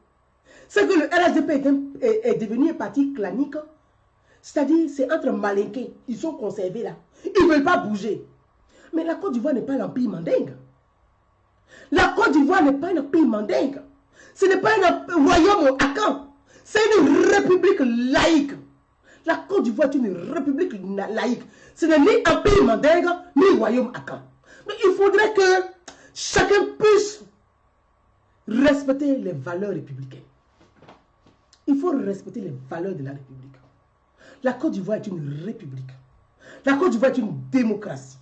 c'est que le RHDP est devenu un parti clanique. C'est-à-dire, c'est entre malinqués. Ils sont conservés là. Ils ne veulent pas bouger. Mais la Côte d'Ivoire n'est pas l'empire mandingue. La Côte d'Ivoire n'est pas un empire mandingue. Ce n'est pas un royaume akan. C'est une république laïque. La Côte d'Ivoire est une république laïque. Ce n'est ni empire mandingue, ni royaume akan. Donc il faudrait que chacun puisse respecter les valeurs républicaines. Il faut respecter les valeurs de la République. La Côte d'Ivoire est une république. La Côte d'Ivoire est une démocratie.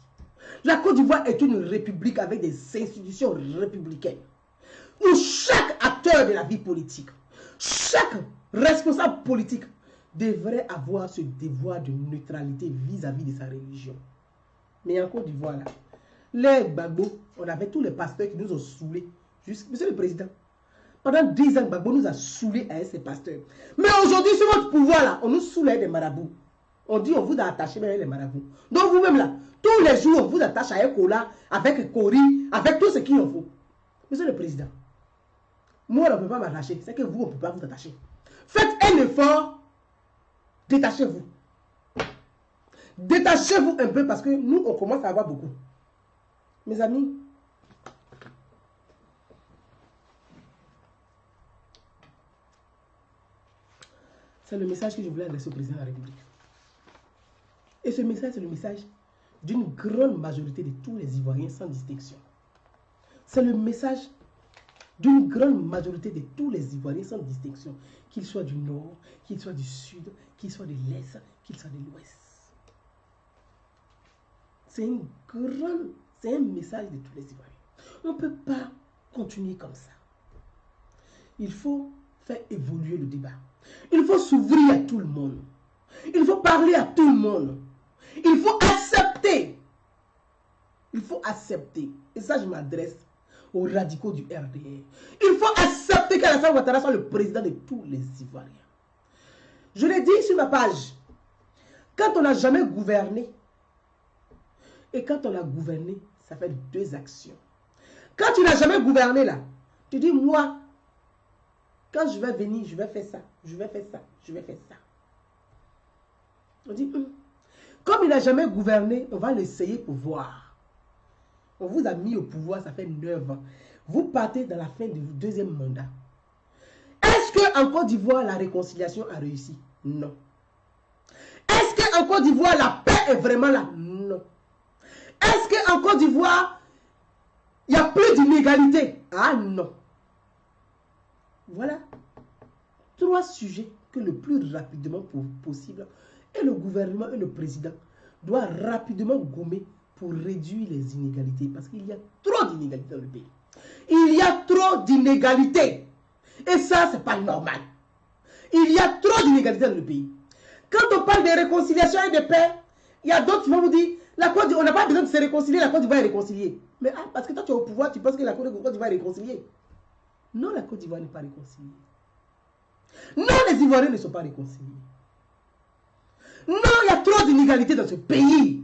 La Côte d'Ivoire est une république avec des institutions républicaines. Où chaque acteur de la vie politique, chaque responsable politique devrait avoir ce devoir de neutralité vis-à-vis de sa religion. Mais en Côte d'Ivoire, là, les Gbagbo, on avait tous les pasteurs qui nous ont saoulés. Monsieur le Président, pendant 10 ans, Gbagbo nous a saoulés avec ces pasteurs. Mais aujourd'hui, sur votre pouvoir, là, on nous saoule avec des marabouts. On dit, on vous a attaché avec les marabouts. Donc vous-même, là, tous les jours, on vous attache avec Kola, avec Kori, avec tout ce qu'il en faut. Monsieur le Président, moi, on ne peut pas m'attacher. C'est que vous, on ne peut pas vous attacher. Faites un effort. Détachez-vous. Détachez-vous un peu parce que nous, on commence à avoir beaucoup. Mes amis, c'est le message que je voulais adresser au président de la République. Et ce message, c'est le message d'une grande majorité de tous les Ivoiriens sans distinction. C'est le message d'une grande majorité de tous les Ivoiriens sans distinction, qu'ils soient du nord, qu'ils soient du sud, qu'ils soient de l'est, qu'ils soient de l'ouest. C'est un message de tous les Ivoiriens. On ne peut pas continuer comme ça. Il faut faire évoluer le débat. Il faut s'ouvrir à tout le monde. Il faut parler à tout le monde. Il faut accepter. Il faut accepter. Et ça, je m'adresse aux radicaux du RDR. Il faut accepter qu'Alassane Ouattara soit le président de tous les Ivoiriens. Je l'ai dit sur ma page. Quand on n'a jamais gouverné, et quand on a gouverné, ça fait 2 actions. Quand tu n'as jamais gouverné là, tu dis moi, quand je vais venir, je vais faire ça, je vais faire ça, je vais faire ça. On dit, comme il n'a jamais gouverné, on va l'essayer pour voir. On vous a mis au pouvoir, ça fait 9 ans. Vous partez dans la fin du 2e mandat. Est-ce qu'en Côte d'Ivoire, la réconciliation a réussi? Non. Est-ce qu'en Côte d'Ivoire, la paix est vraiment là? Non. Est-ce qu'en Côte d'Ivoire, il n'y a plus d'inégalité? Ah non. Voilà 3 sujets que le plus rapidement possible, et le gouvernement et le président doivent rapidement gommer pour réduire les inégalités. Parce qu'il y a trop d'inégalités dans le pays. Il y a trop d'inégalités. Et ça, c'est pas normal. Il y a trop d'inégalités dans le pays. Quand on parle de réconciliation et de paix, il y a d'autres qui vont vous dire, on n'a pas besoin de se réconcilier, la Côte d'Ivoire est réconciliée. Mais parce que toi tu es au pouvoir, tu penses que la Côte d'Ivoire est réconciliée. Non, la Côte d'Ivoire n'est pas réconciliée. Non, les Ivoiriens ne sont pas réconciliés. Non, il y a trop d'inégalités dans ce pays.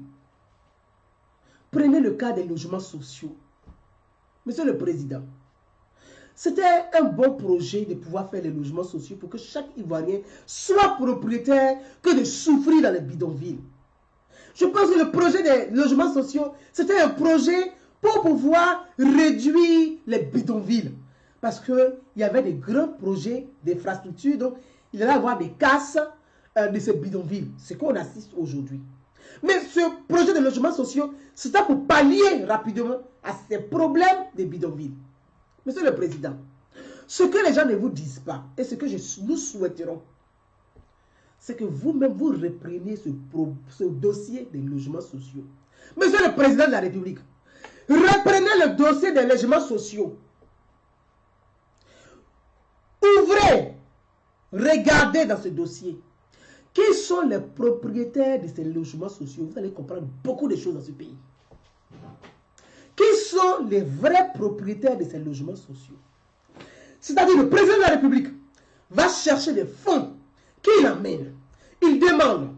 Prenez le cas des logements sociaux. Monsieur le Président, c'était un bon projet de pouvoir faire les logements sociaux pour que chaque Ivoirien soit propriétaire que de souffrir dans les bidonvilles. Je pense que le projet des logements sociaux, c'était un projet pour pouvoir réduire les bidonvilles. Parce qu'il y avait des grands projets d'infrastructures, donc il allait y avoir des casses de ces bidonvilles. C'est ce qu'on assiste aujourd'hui. Mais ce projet de logements sociaux, c'était pour pallier rapidement à ces problèmes des bidonvilles. Monsieur le Président, ce que les gens ne vous disent pas, et ce que nous souhaiterons, c'est que vous-même, vous repreniez ce dossier des logements sociaux. Monsieur le Président de la République, reprenez le dossier des logements sociaux. Ouvrez, regardez dans ce dossier. Qui sont les propriétaires de ces logements sociaux? Vous allez comprendre beaucoup de choses dans ce pays. Qui sont les vrais propriétaires de ces logements sociaux? C'est-à-dire le président de la République va chercher des fonds qu'il amène. Il demande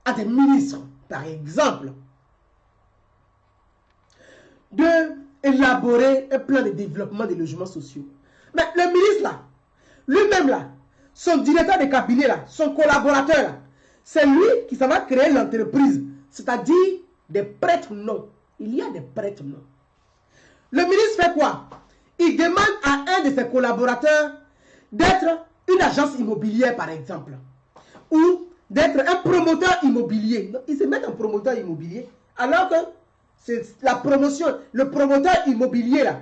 à des ministres, par exemple, d'élaborer un plan de développement des logements sociaux. Mais le ministre là, lui-même là, son directeur de cabinet là, son collaborateur là, c'est lui qui s'en va créer l'entreprise, c'est-à-dire des prête-noms. Il y a des prête-noms. Le ministre fait quoi? Il demande à un de ses collaborateurs d'être une agence immobilière par exemple, ou d'être un promoteur immobilier. Ils se mettent en promoteur immobilier, alors que c'est la promotion, le promoteur immobilier là,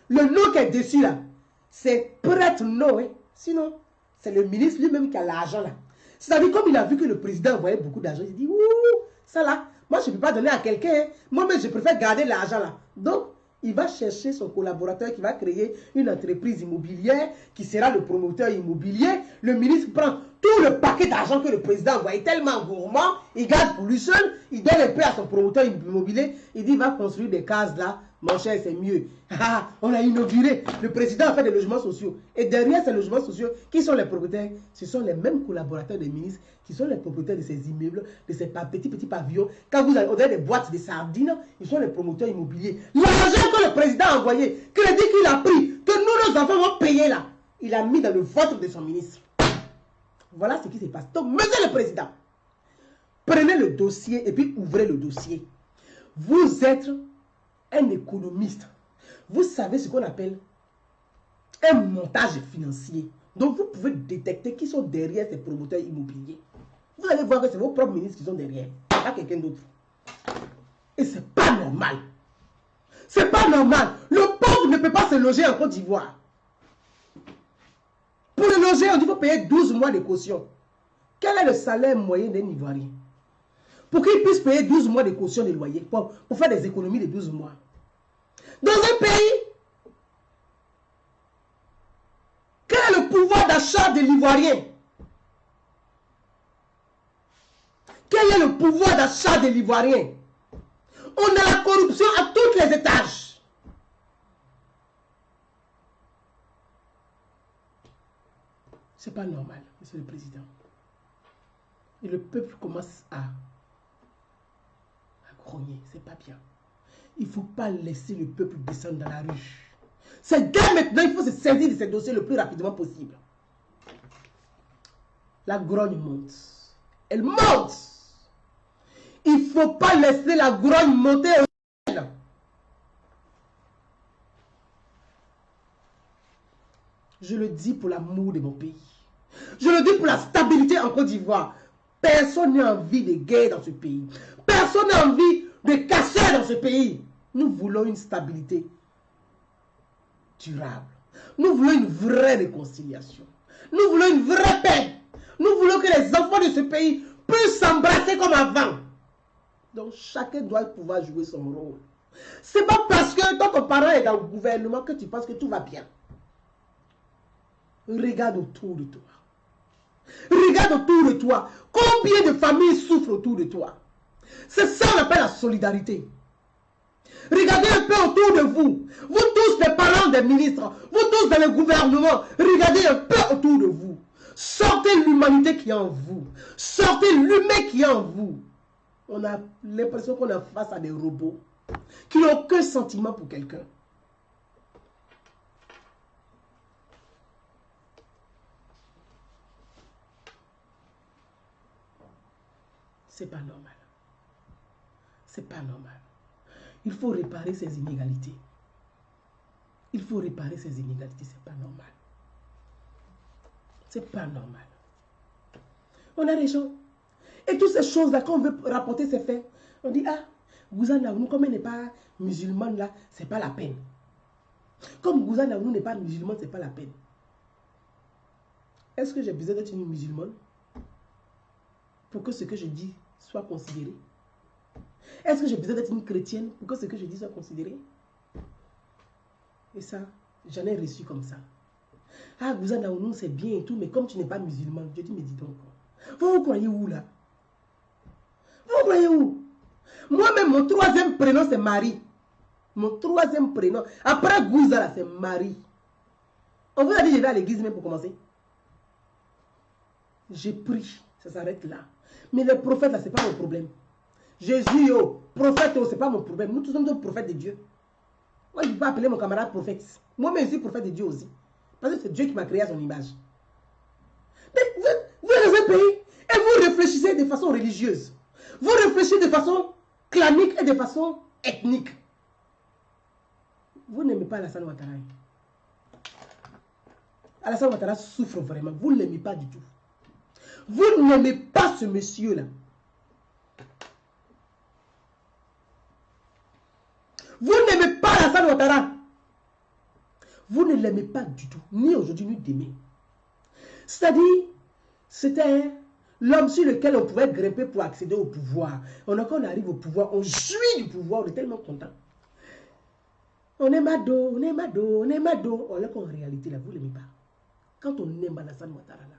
le nom qui est dessus là, c'est prête-nom, hein? Sinon, c'est le ministre lui-même qui a l'argent là. C'est-à-dire, comme il a vu que le président envoyait beaucoup d'argent, il dit, ouh, ça là, moi je ne peux pas donner à quelqu'un, hein. Moi-même je préfère garder l'argent là. Donc, il va chercher son collaborateur qui va créer une entreprise immobilière, qui sera le promoteur immobilier. Le ministre prend tout le paquet d'argent que le président envoie est tellement gourmand, il garde pour lui seul, il donne un peu à son promoteur immobilier, il dit va construire des cases là, mon cher c'est mieux. On a inauguré, le président a fait des logements sociaux. Et derrière ces logements sociaux, qui sont les propriétaires? Ce sont les mêmes collaborateurs des ministres qui sont les propriétaires de ces immeubles, de ces petits pavillons. Quand vous avez des boîtes de sardines, ils sont les promoteurs immobiliers. L'argent que le président a envoyé, crédit qu'il a pris, que nous nos enfants vont payer là, il a mis dans le ventre de son ministre. Voilà ce qui se passe. Donc, monsieur le président, prenez le dossier et puis ouvrez le dossier. Vous êtes un économiste. Vous savez ce qu'on appelle un montage financier. Donc, vous pouvez détecter qui sont derrière ces promoteurs immobiliers. Vous allez voir que c'est vos propres ministres qui sont derrière, pas quelqu'un d'autre. Et c'est pas normal. C'est pas normal. Le pauvre ne peut pas se loger en Côte d'Ivoire. Pour le loger, on dit qu'il faut payer 12 mois de caution. Quel est le salaire moyen d'un Ivoirien? Pour qu'il puisse payer 12 mois de caution de loyer, pour faire des économies de 12 mois. Dans un pays, quel est le pouvoir d'achat de l'Ivoirien? Quel est le pouvoir d'achat de l'Ivoirien? On a la corruption à tous les étages. C'est pas normal, monsieur le président. Et le peuple commence à grogner, c'est pas bien. Il ne faut pas laisser le peuple descendre dans la rue. C'est dès maintenant, il faut se saisir de ces dossiers le plus rapidement possible. La grogne monte. Elle monte. Il ne faut pas laisser la grogne monter au ciel. Je le dis pour l'amour de mon pays. Je le dis pour la stabilité en Côte d'Ivoire. Personne n'a envie de guerre dans ce pays. Personne n'a envie de casseurs dans ce pays. Nous voulons une stabilité durable. Nous voulons une vraie réconciliation. Nous voulons une vraie paix. Nous voulons que les enfants de ce pays puissent s'embrasser comme avant. Donc chacun doit pouvoir jouer son rôle. C'est pas parce que ton parent est dans le gouvernement que tu penses que tout va bien. Regarde autour de toi. Regarde autour de toi. Combien de familles souffrent autour de toi? C'est ça qu'on appelle la solidarité. Regardez un peu autour de vous. Vous tous les parents des ministres. Vous tous dans le gouvernement. Regardez un peu autour de vous. Sortez l'humanité qui est en vous. Sortez l'humain qui est en vous. On a l'impression qu'on est face à des robots qui n'ont aucun sentiment pour quelqu'un. C'est pas normal. C'est pas normal. Il faut réparer ces inégalités. Il faut réparer ces inégalités. C'est pas normal. C'est pas normal. On a des gens. Et toutes ces choses-là, quand on veut rapporter ces faits, on dit, ah, Gouzan Naounou, comme elle n'est pas musulmane là, c'est pas la peine. Comme Gouzan Naounou n'est pas musulmane, c'est pas la peine. Est-ce que j'ai besoin d'être une musulmane pour que ce que je dis soit considéré? Est-ce que j'ai besoin d'être une chrétienne pour que ce que je dis soit considéré? Et ça, j'en ai reçu comme ça. Ah, Gouzan Naounou, c'est bien et tout, mais comme tu n'es pas musulman, je dis, mais dis donc. Vous croyez où là? Vous croyez où? Moi-même, mon troisième prénom, c'est Marie. Mon troisième prénom. Après Gouza, c'est Marie. On vous a dit, je vais à l'église même pour commencer. J'ai pris, ça s'arrête là. Mais les prophètes, là, ce n'est pas mon problème. Jésus, oh, prophète, oh, ce n'est pas mon problème. Nous tous sommes des prophètes de Dieu. Moi, je ne peux pas appeler mon camarade prophète. Moi-même, je suis prophète de Dieu aussi. Parce que c'est Dieu qui m'a créé à son image. Mais vous êtes dans un pays et vous réfléchissez de façon religieuse. Vous réfléchissez de façon clanique et de façon ethnique. Vous n'aimez pas Alassane Ouattara. Alassane Ouattara souffre vraiment. Vous ne l'aimez pas du tout. Vous n'aimez pas ce monsieur-là. Vous n'aimez pas Alassane Ouattara. Vous ne l'aimez pas du tout. Ni aujourd'hui, ni demain. C'est-à-dire, c'était l'homme sur lequel on pouvait grimper pour accéder au pouvoir. Quand on arrive au pouvoir, on jouit du pouvoir, on est tellement content. On est mado, on est mado, on est mado. Alors qu'en réalité, là, vous ne l'aimez pas. Quand on aime Alassane Ouattara, là,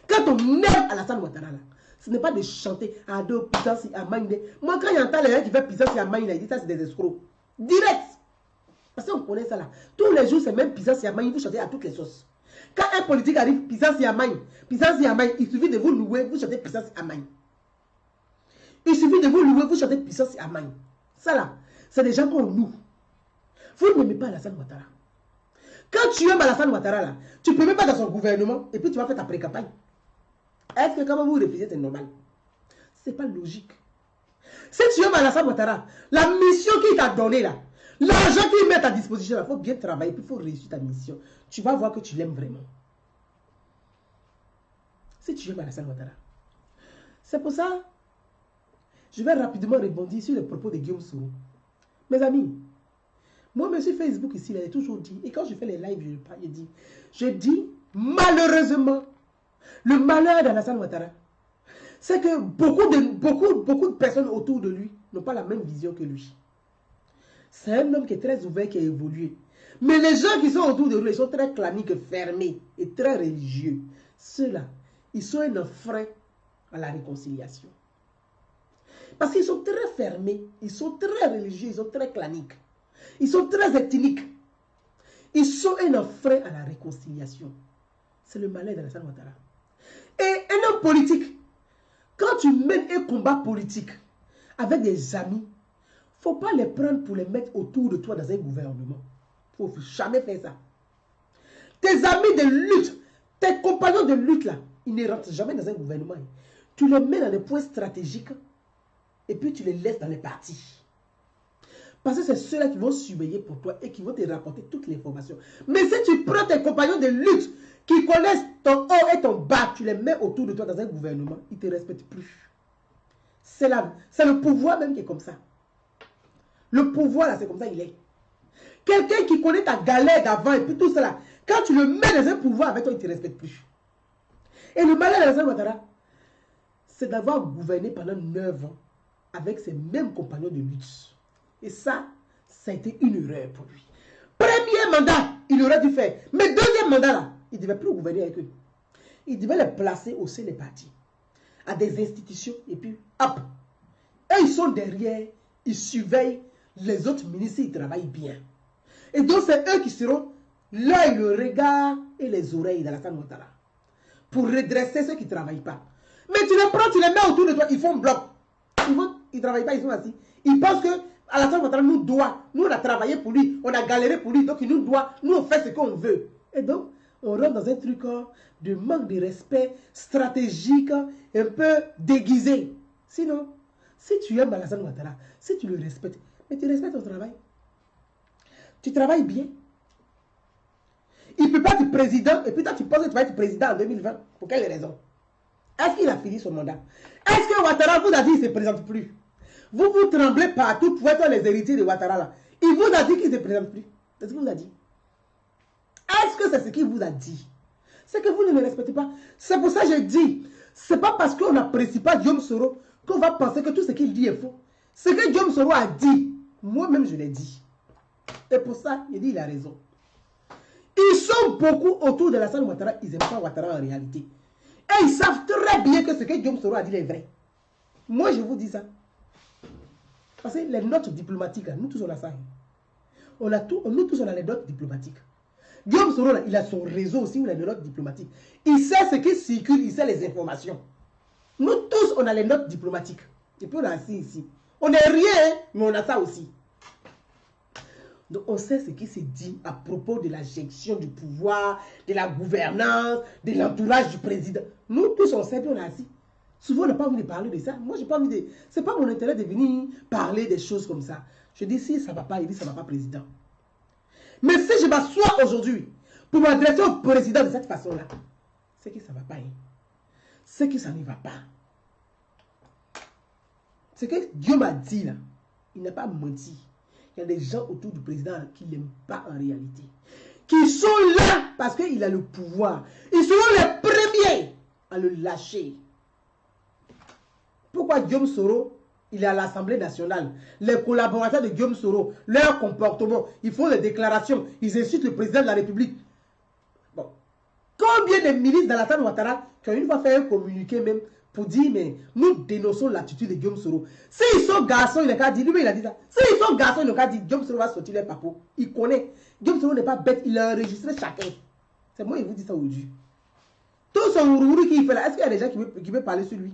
Quand on aime Alassane Ouattara, là, ce n'est pas de chanter à deux puissance à Maïne. Moi, quand j'entends les gens qui font puissance à Maïne, ils disent ça, c'est des escrocs. Direct. Parce qu'on connaît ça là. Tous les jours, c'est même puissance à Maïne, vous chantez à toutes les sauces. Quand un politique arrive, puissance à Maïne, il suffit de vous louer, vous chantez puissance à Maïne. Il suffit de vous louer, vous chantez puissance à Maïne. Ça là, c'est des gens qu'on loue. Vous n'aimez pas Alassane Ouattara. Quand tu aimes Alassane Ouattara, là, tu ne peux même pas dans son gouvernement et puis tu vas faire ta pré-campagne. Est-ce que quand vous refusez, c'est normal? Ce n'est pas logique. Si tu aimes Alassane Ouattara, la mission qu'il t'a donnée là, l'argent qu'il met à ta disposition, il faut bien travailler, puis il faut réussir ta mission. Tu vas voir que tu l'aimes vraiment. Si tu aimes Alassane Ouattara. C'est pour ça, je vais rapidement rebondir sur les propos de Guillaume Soro. Mes amis, moi, sur Facebook ici, il a toujours dit, et quand je fais les lives, je dis, malheureusement, le malheur d'Alassane Ouattara, c'est que beaucoup de personnes autour de lui n'ont pas la même vision que lui. C'est un homme qui est très ouvert, qui a évolué. Mais les gens qui sont autour de lui, ils sont très claniques, fermés et très religieux. Ceux-là, ils sont un frein à la réconciliation. Parce qu'ils sont très fermés, ils sont très religieux, ils sont très claniques. Ils sont très ethniques. Ils sont un frein à la réconciliation. C'est le malheur d'Alassane Ouattara. Et un homme politique, quand tu mènes un combat politique avec des amis, il ne faut pas les prendre pour les mettre autour de toi dans un gouvernement. Il ne faut jamais faire ça. Tes amis de lutte, tes compagnons de lutte, là, ils ne rentrent jamais dans un gouvernement. Tu les mets dans des points stratégiques et puis tu les laisses dans les partis. Parce que c'est ceux-là qui vont surveiller pour toi et qui vont te rapporter toutes les informations. Mais si tu prends tes compagnons de lutte qui connaissent ton haut et ton bas, tu les mets autour de toi dans un gouvernement, ils ne te respectent plus. C'est le pouvoir même qui est comme ça. Le pouvoir, là, c'est comme ça il est. Quelqu'un qui connaît ta galère d'avant et puis tout cela, quand tu le mets dans un pouvoir avec toi, il ne te respecte plus. Et le malheur d'Alassane Ouattara, c'est d'avoir gouverné pendant 9 ans avec ses mêmes compagnons de lutte. Et ça a été une erreur pour lui. Premier mandat, il aurait dû faire. Mais deuxième mandat, là, il ne devait plus gouverner avec eux. Il devait les placer au sein des partis, à des institutions, et puis, hop. Et ils sont derrière, ils surveillent les autres ministres, ils travaillent bien. Et donc, c'est eux qui seront l'œil, le regard et les oreilles d'Alassane Ouattara pour redresser ceux qui ne travaillent pas. Mais tu les prends, tu les mets autour de toi, ils font bloc. Ils ne travaillent pas, ils sont assis. Ils pensent que Alassane Ouattara nous doit. Nous, on a travaillé pour lui, on a galéré pour lui, donc il nous doit. Nous, on fait ce qu'on veut. Et donc, on rentre dans un truc de manque de respect stratégique, un peu déguisé. Sinon, si tu aimes Alassane Ouattara, si tu le respectes, mais tu respectes ton travail. Tu travailles bien. Il ne peut pas être président, et puis toi, tu penses que tu vas être président en 2020. Pour quelle raison? Est-ce qu'il a fini son mandat? Est-ce que Ouattara vous a dit qu'il ne se présente plus? Vous tremblez partout pour être les héritiers de Ouattara là. Il vous a dit qu'il ne se présente plus. C'est ce qu'il vous a dit. Est-ce que c'est ce qu'il vous a dit? C'est que vous ne le respectez pas. C'est pour ça que je dis, ce n'est pas parce qu'on n'apprécie pas Guillaume Soro qu'on va penser que tout ce qu'il dit est faux. Ce que Guillaume Soro a dit, moi-même je l'ai dit. Et pour ça, il dit il a raison. Ils sont beaucoup autour de Alassane Ouattara, ils n'aiment pas Ouattara en réalité. Et ils savent très bien que ce que Guillaume Soro a dit est vrai. Moi je vous dis ça. Parce que les notes diplomatiques, nous tous on a ça. Nous tous on a les notes diplomatiques. Guillaume Soro, il a son réseau aussi où il a les notes diplomatiques. Il sait ce qui circule, il sait les informations. Nous tous on a les notes diplomatiques. Et puis on a assis ici. On n'est rien, mais on a ça aussi. Donc on sait ce qui se dit à propos de la gestion du pouvoir, de la gouvernance, de l'entourage du président. Nous tous on sait, puis on a assis. Souvent, on n'a pas envie de parler de ça. Moi, je n'ai pas envie de... Ce n'est pas mon intérêt de venir parler des choses comme ça. Je dis, si ça ne va pas, il dit, ça ne va pas, président. Mais si je m'assois aujourd'hui pour m'adresser au président de cette façon-là, c'est que ça ne va pas. Hein. C'est que ça ne va pas. Ce que Dieu m'a dit, là, il n'a pas menti. Il y a des gens autour du président qui ne l'aiment pas en réalité. Qui sont là parce qu'il a le pouvoir. Ils seront les premiers à le lâcher. Pourquoi Guillaume Soro, il est à l'Assemblée nationale? Les collaborateurs de Guillaume Soro, leur comportement, ils font des déclarations, ils insultent le président de la République. Bon. Combien de ministres d'Alassane Ouattara qui ont une fois fait un communiqué même pour dire, mais nous dénonçons l'attitude de Guillaume Soro. S'ils sont garçons, il a dit, lui il a dit ça. S'ils sont garçons, il a dit, Guillaume Soro va sortir les papos. Il connaît. Guillaume Soro n'est pas bête, il a enregistré chacun. C'est moi, il vous dit ça aujourd'hui. Tout son rourou qu'il fait là, est-ce qu'il y a des gens qui veulent parler sur lui?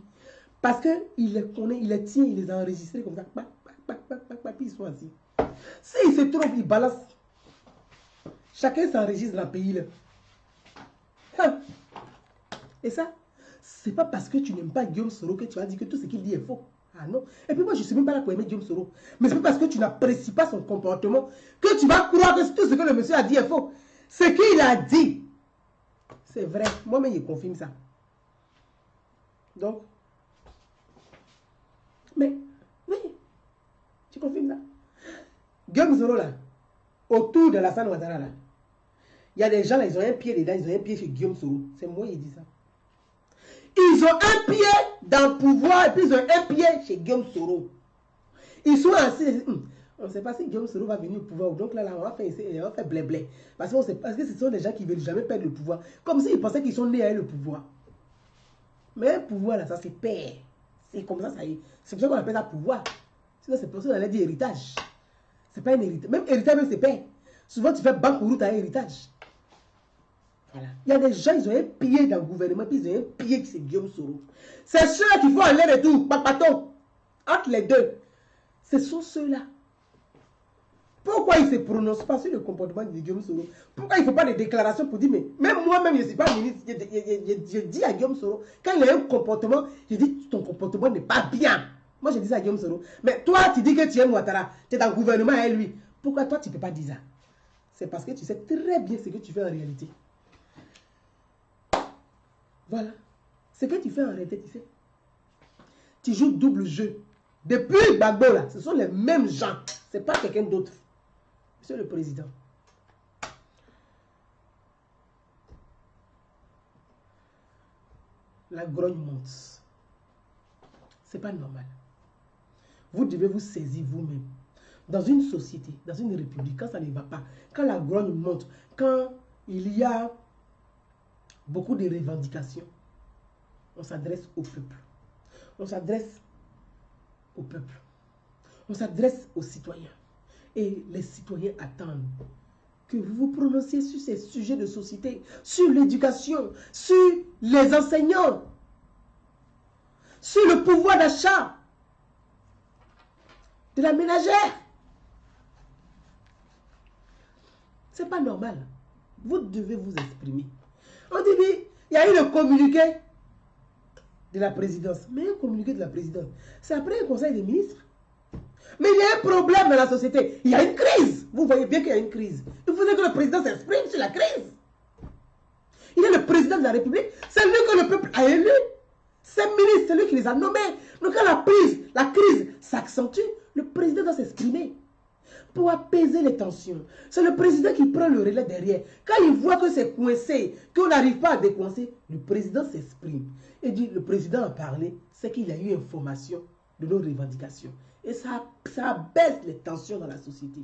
Parce qu'il les connaît, il les tient, il les a enregistrés comme ça. Puis ils sont assis. S'il se trompe, il balance. Chacun s'enregistre dans le pays là. Et ça, c'est pas parce que tu n'aimes pas Guillaume Soro que tu vas dire que tout ce qu'il dit est faux. Ah non. Et puis moi, je ne suis même pas là pour aimer Guillaume Soro. Mais c'est pas parce que tu n'apprécies pas son comportement que tu vas croire que tout ce que le monsieur a dit est faux. Ce qu'il a dit, c'est vrai. Moi-même, il confirme ça. Donc, mais, oui, tu confirmes ça. Guillaume Soro là, autour de la salle Ouattara là, il y a des gens là, ils ont un pied dedans, ils ont un pied chez Guillaume Soro. C'est moi qui dis ça. Ils ont un pied dans le pouvoir et puis ils ont un pied chez Guillaume Soro. Ils sont assis. On ne sait pas si Guillaume Soro va venir au pouvoir. Donc là, on va faire blé-blé. Parce que ce sont des gens qui ne veulent jamais perdre le pouvoir. Comme s'ils pensaient qu'ils sont nés avec le pouvoir. Mais un pouvoir là, ça se perd. C'est comme ça, ça y est. C'est pour ça qu'on appelle ça pouvoir. Sinon, c'est pour ça qu'on allait dire héritage. C'est pas un héritage. Même héritage, même c'est père. Souvent, tu fais banque pour tu as un héritage. Voilà. Il y a des gens, ils ont un pied dans le gouvernement, puis ils ont un pied qui c'est Guillaume Soro. C'est ceux qui font aller et tout, papaton, entre les deux. Ce sont ceux-là. Pourquoi ils ne se prononcent pas sur le comportement de Guillaume Soro? Pourquoi il ne faut pas de déclarations pour dire, mais même moi-même, je ne suis pas ministre, je dis à Guillaume Soro, quand il a un comportement, je dis, ton comportement n'est pas bien. Moi, je dis ça à Guillaume Soro. Mais toi, tu dis que tu es Ouattara, tu es dans le gouvernement avec lui. Pourquoi toi, tu ne peux pas dire ça? C'est parce que tu sais très bien ce que tu fais en réalité. Voilà. Ce que tu fais en réalité, tu sais. Tu joues double jeu. Depuis Gbagbo, là, ce sont les mêmes gens. Ce n'est pas quelqu'un d'autre. Monsieur le Président. La grogne monte. Ce n'est pas normal. Vous devez vous saisir vous-même. Dans une société, dans une république, quand ça ne va pas, quand la grogne monte, quand il y a beaucoup de revendications, on s'adresse au peuple. On s'adresse au peuple. On s'adresse aux citoyens. Et les citoyens attendent que vous vous prononciez sur ces sujets de société, sur l'éducation, sur les enseignants, sur le pouvoir d'achat de la ménagère. C'est pas normal. Vous devez vous exprimer. On dit, oui, il y a eu le communiqué de la présidence. Mais un communiqué de la présidence, c'est après un conseil des ministres. Mais il y a un problème dans la société. Il y a une crise. Vous voyez bien qu'il y a une crise. Il faudrait que le président s'exprime sur la crise. Il est le président de la République. C'est lui que le peuple a élu. Ces ministres, c'est lui qui les a nommés. Donc quand la crise s'accentue, le président doit s'exprimer pour apaiser les tensions. C'est le président qui prend le relais derrière. Quand il voit que c'est coincé, qu'on n'arrive pas à décoincer, le président s'exprime. Et dit, le président a parlé, c'est qu'il a eu information de nos revendications. Et ça baisse les tensions dans la société.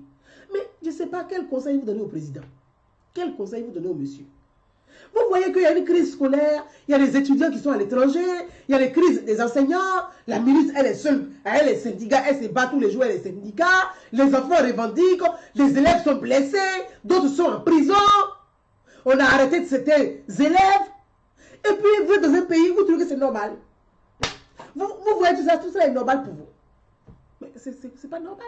Mais je ne sais pas quel conseil vous donnez au président. Quel conseil vous donnez au monsieur? Vous voyez qu'il y a une crise scolaire, il y a des étudiants qui sont à l'étranger, il y a les crises des enseignants, la ministre, elle est seule, elle est syndicat, elle se bat tous les jours, elle est syndicat, les enfants revendiquent, les élèves sont blessés, d'autres sont en prison, on a arrêté certains élèves, et puis vous êtes dans un pays où vous trouvez que c'est normal. Vous voyez tout ça est normal pour vous. Mais c'est pas normal.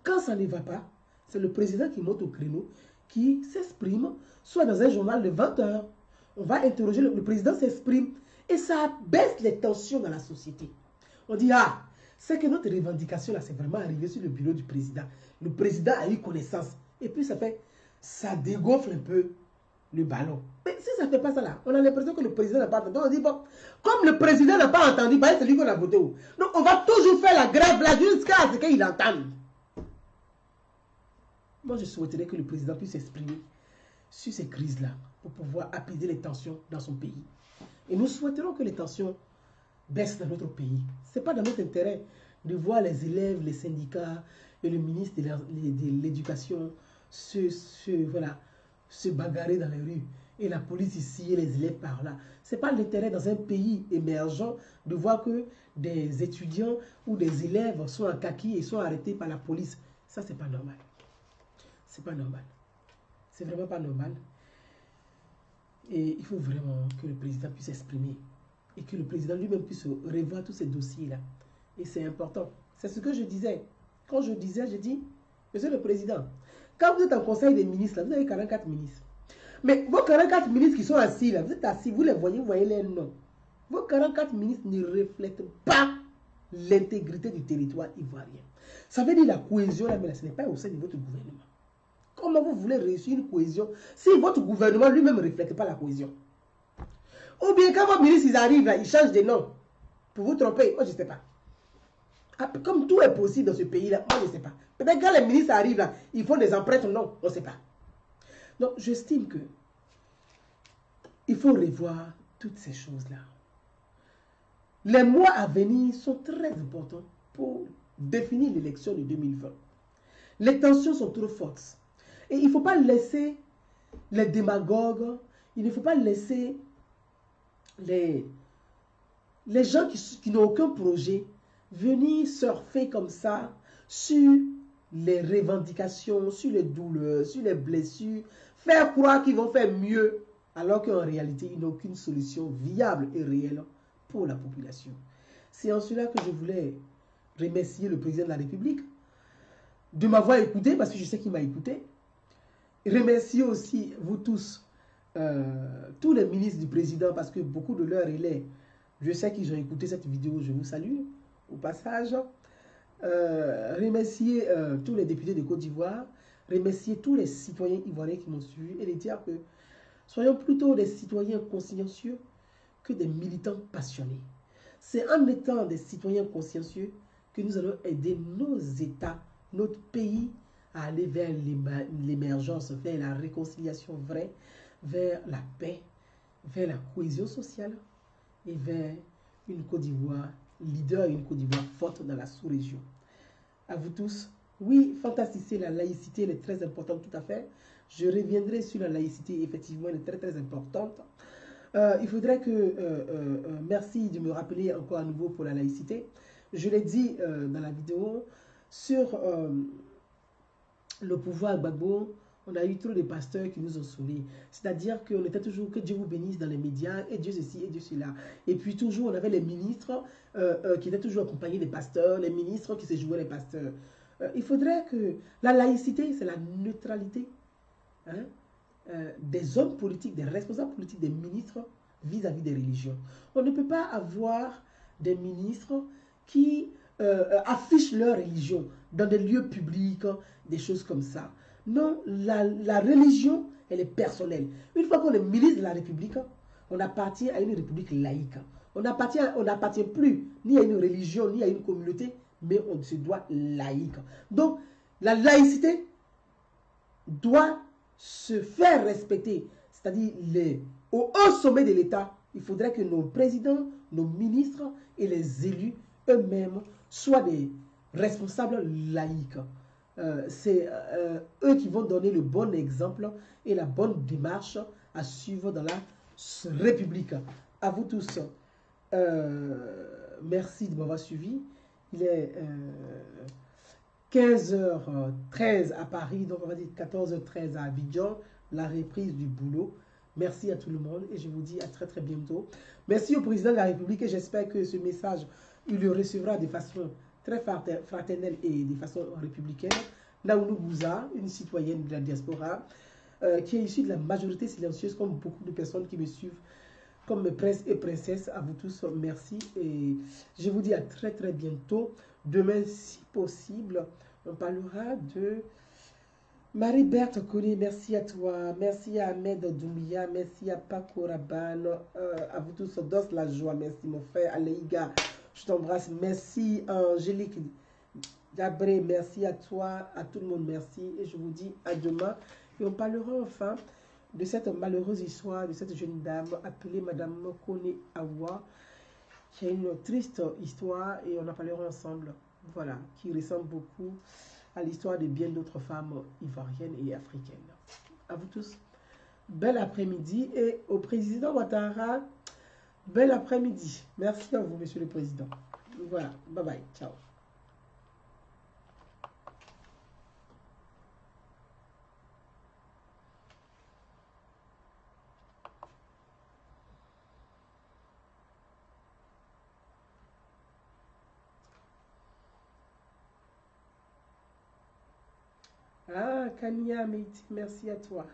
Quand ça ne va pas, c'est le président qui monte au créneau, qui s'exprime, soit dans un journal de 20 heures. On va interroger, le président s'exprime, et ça baisse les tensions dans la société. On dit, ah, c'est que notre revendication, là, c'est vraiment arrivé sur le bureau du président. Le président a eu connaissance. Et puis, ça dégonfle un peu le ballon. Mais si ça ne fait pas ça, là, on a l'impression que le président n'a pas entendu. On dit, bon, comme le président n'a pas entendu, bah, c'est lui qu'on a voté. Donc, on va toujours faire la grève là jusqu'à ce qu'il entende. Moi, je souhaiterais que le président puisse s'exprimer sur ces crises-là pour pouvoir apaiser les tensions dans son pays. Et nous souhaiterons que les tensions baissent dans notre pays. Ce n'est pas dans notre intérêt de voir les élèves, les syndicats et le ministre de l'Éducation se bagarrer dans les rues et la police ici et les élèves par là. Ce n'est pas l'intérêt dans un pays émergent de voir que des étudiants ou des élèves sont en kaki et sont arrêtés par la police. Ça, c'est pas normal. C'est pas normal. C'est vraiment pas normal. Et il faut vraiment que le président puisse s'exprimer et que le président lui-même puisse revoir tous ces dossiers-là. Et c'est important. C'est ce que je disais. Quand je disais, je dis, monsieur le président, quand vous êtes en conseil des ministres, là, vous avez 44 ministres. Mais vos 44 ministres qui sont assis là, vous êtes assis, vous les voyez, vous voyez les noms. Vos 44 ministres ne reflètent pas l'intégrité du territoire ivoirien. Ça veut dire la cohésion là, mais ce n'est pas au sein de votre gouvernement. Comment vous voulez réussir une cohésion si votre gouvernement lui-même ne reflète pas la cohésion? Ou bien quand vos ministres ils arrivent là, ils changent de nom pour vous tromper. Moi, je ne sais pas. Comme tout est possible dans ce pays-là, moi, je ne sais pas. Peut-être quand les ministres arrivent là, ils font des empreintes, non, on ne sait pas. Donc, j'estime que il faut revoir toutes ces choses-là. Les mois à venir sont très importants pour définir l'élection de 2020. Les tensions sont trop fortes. Et il ne faut pas laisser les démagogues, il ne faut pas laisser les gens qui n'ont aucun projet venir surfer comme ça sur les revendications, sur les douleurs, sur les blessures, faire croire qu'ils vont faire mieux, alors qu'en réalité, ils n'ont aucune solution viable et réelle pour la population. C'est en cela que je voulais remercier le président de la République de m'avoir écouté, parce que je sais qu'il m'a écouté. Remercier aussi vous tous, tous les ministres du président, parce que beaucoup de leurs relais, je sais qu'ils ont écouté cette vidéo, je vous salue au passage. Remercier tous les députés de Côte d'Ivoire, remercier tous les citoyens ivoiriens qui m'ont suivi et les dire que soyons plutôt des citoyens consciencieux que des militants passionnés. C'est en étant des citoyens consciencieux que nous allons aider nos États, notre pays à aller vers l'émergence, vers la réconciliation vraie, vers la paix, vers la cohésion sociale et vers une Côte d'Ivoire leader et une Côte d'Ivoire forte dans la sous-région. À vous tous. Oui, fantastiser la laïcité, elle est très importante, tout à fait. Je reviendrai sur la laïcité, effectivement, elle est très très importante. Il faudrait que, merci de me rappeler encore à nouveau pour la laïcité. Je l'ai dit dans la vidéo, sur le pouvoir Gbagbo, on a eu trop de pasteurs qui nous ont sauvés. C'est-à-dire qu'on était toujours que Dieu vous bénisse dans les médias, et Dieu ceci, et Dieu cela. Et puis toujours, on avait les ministres qui étaient toujours accompagnés des pasteurs, les ministres qui se jouaient les pasteurs. Il faudrait que la laïcité, c'est la neutralité, hein, des hommes politiques, des responsables politiques, des ministres vis-à-vis des religions. On ne peut pas avoir des ministres qui affichent leur religion dans des lieux publics, des choses comme ça. Non, la religion, elle est personnelle. Une fois qu'on est ministre de la République, on appartient à une république laïque. On n'appartient plus ni à une religion, ni à une communauté, mais on se doit laïque. Donc, la laïcité doit se faire respecter. C'est-à-dire, au haut sommet de l'État, il faudrait que nos présidents, nos ministres et les élus eux-mêmes soient des responsables laïques. C'est eux qui vont donner le bon exemple et la bonne démarche à suivre dans la République. À vous tous, merci de m'avoir suivi. Il est 15h13 à Paris, donc on va dire 14h13 à Abidjan, la reprise du boulot. Merci à tout le monde et je vous dis à très très bientôt. Merci au président de la République et j'espère que ce message, il le recevra de façon très fraternelle et de façon républicaine. Naounou Bouza, une citoyenne de la diaspora, qui est issue de la majorité silencieuse, comme beaucoup de personnes qui me suivent, comme mes princes et princesses. À vous tous, merci. Et je vous dis à très très bientôt. Demain, si possible, on parlera de Marie-Berthe Kone. Merci à toi. Merci à Ahmed Doumbia. Merci à Paco Rabanne. À vous tous, Dos la joie. Merci mon frère Aleïga. Je t'embrasse. Merci Angélique Gabré. Merci à toi. À tout le monde, merci. Et je vous dis à demain. Et on parlera enfin de cette malheureuse histoire de cette jeune dame appelée Madame Kone Awa, qui a une triste histoire et on en parlera ensemble. Voilà, qui ressemble beaucoup à l'histoire de bien d'autres femmes ivoiriennes et africaines. À vous tous. bel après-midi. Et au président Ouattara, bel après-midi. Merci à vous, monsieur le président. Voilà, bye bye, ciao. Ah, Kania Meiti, merci à toi.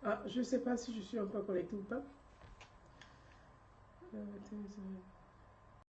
Ah, je ne sais pas si je suis encore connecté ou pas.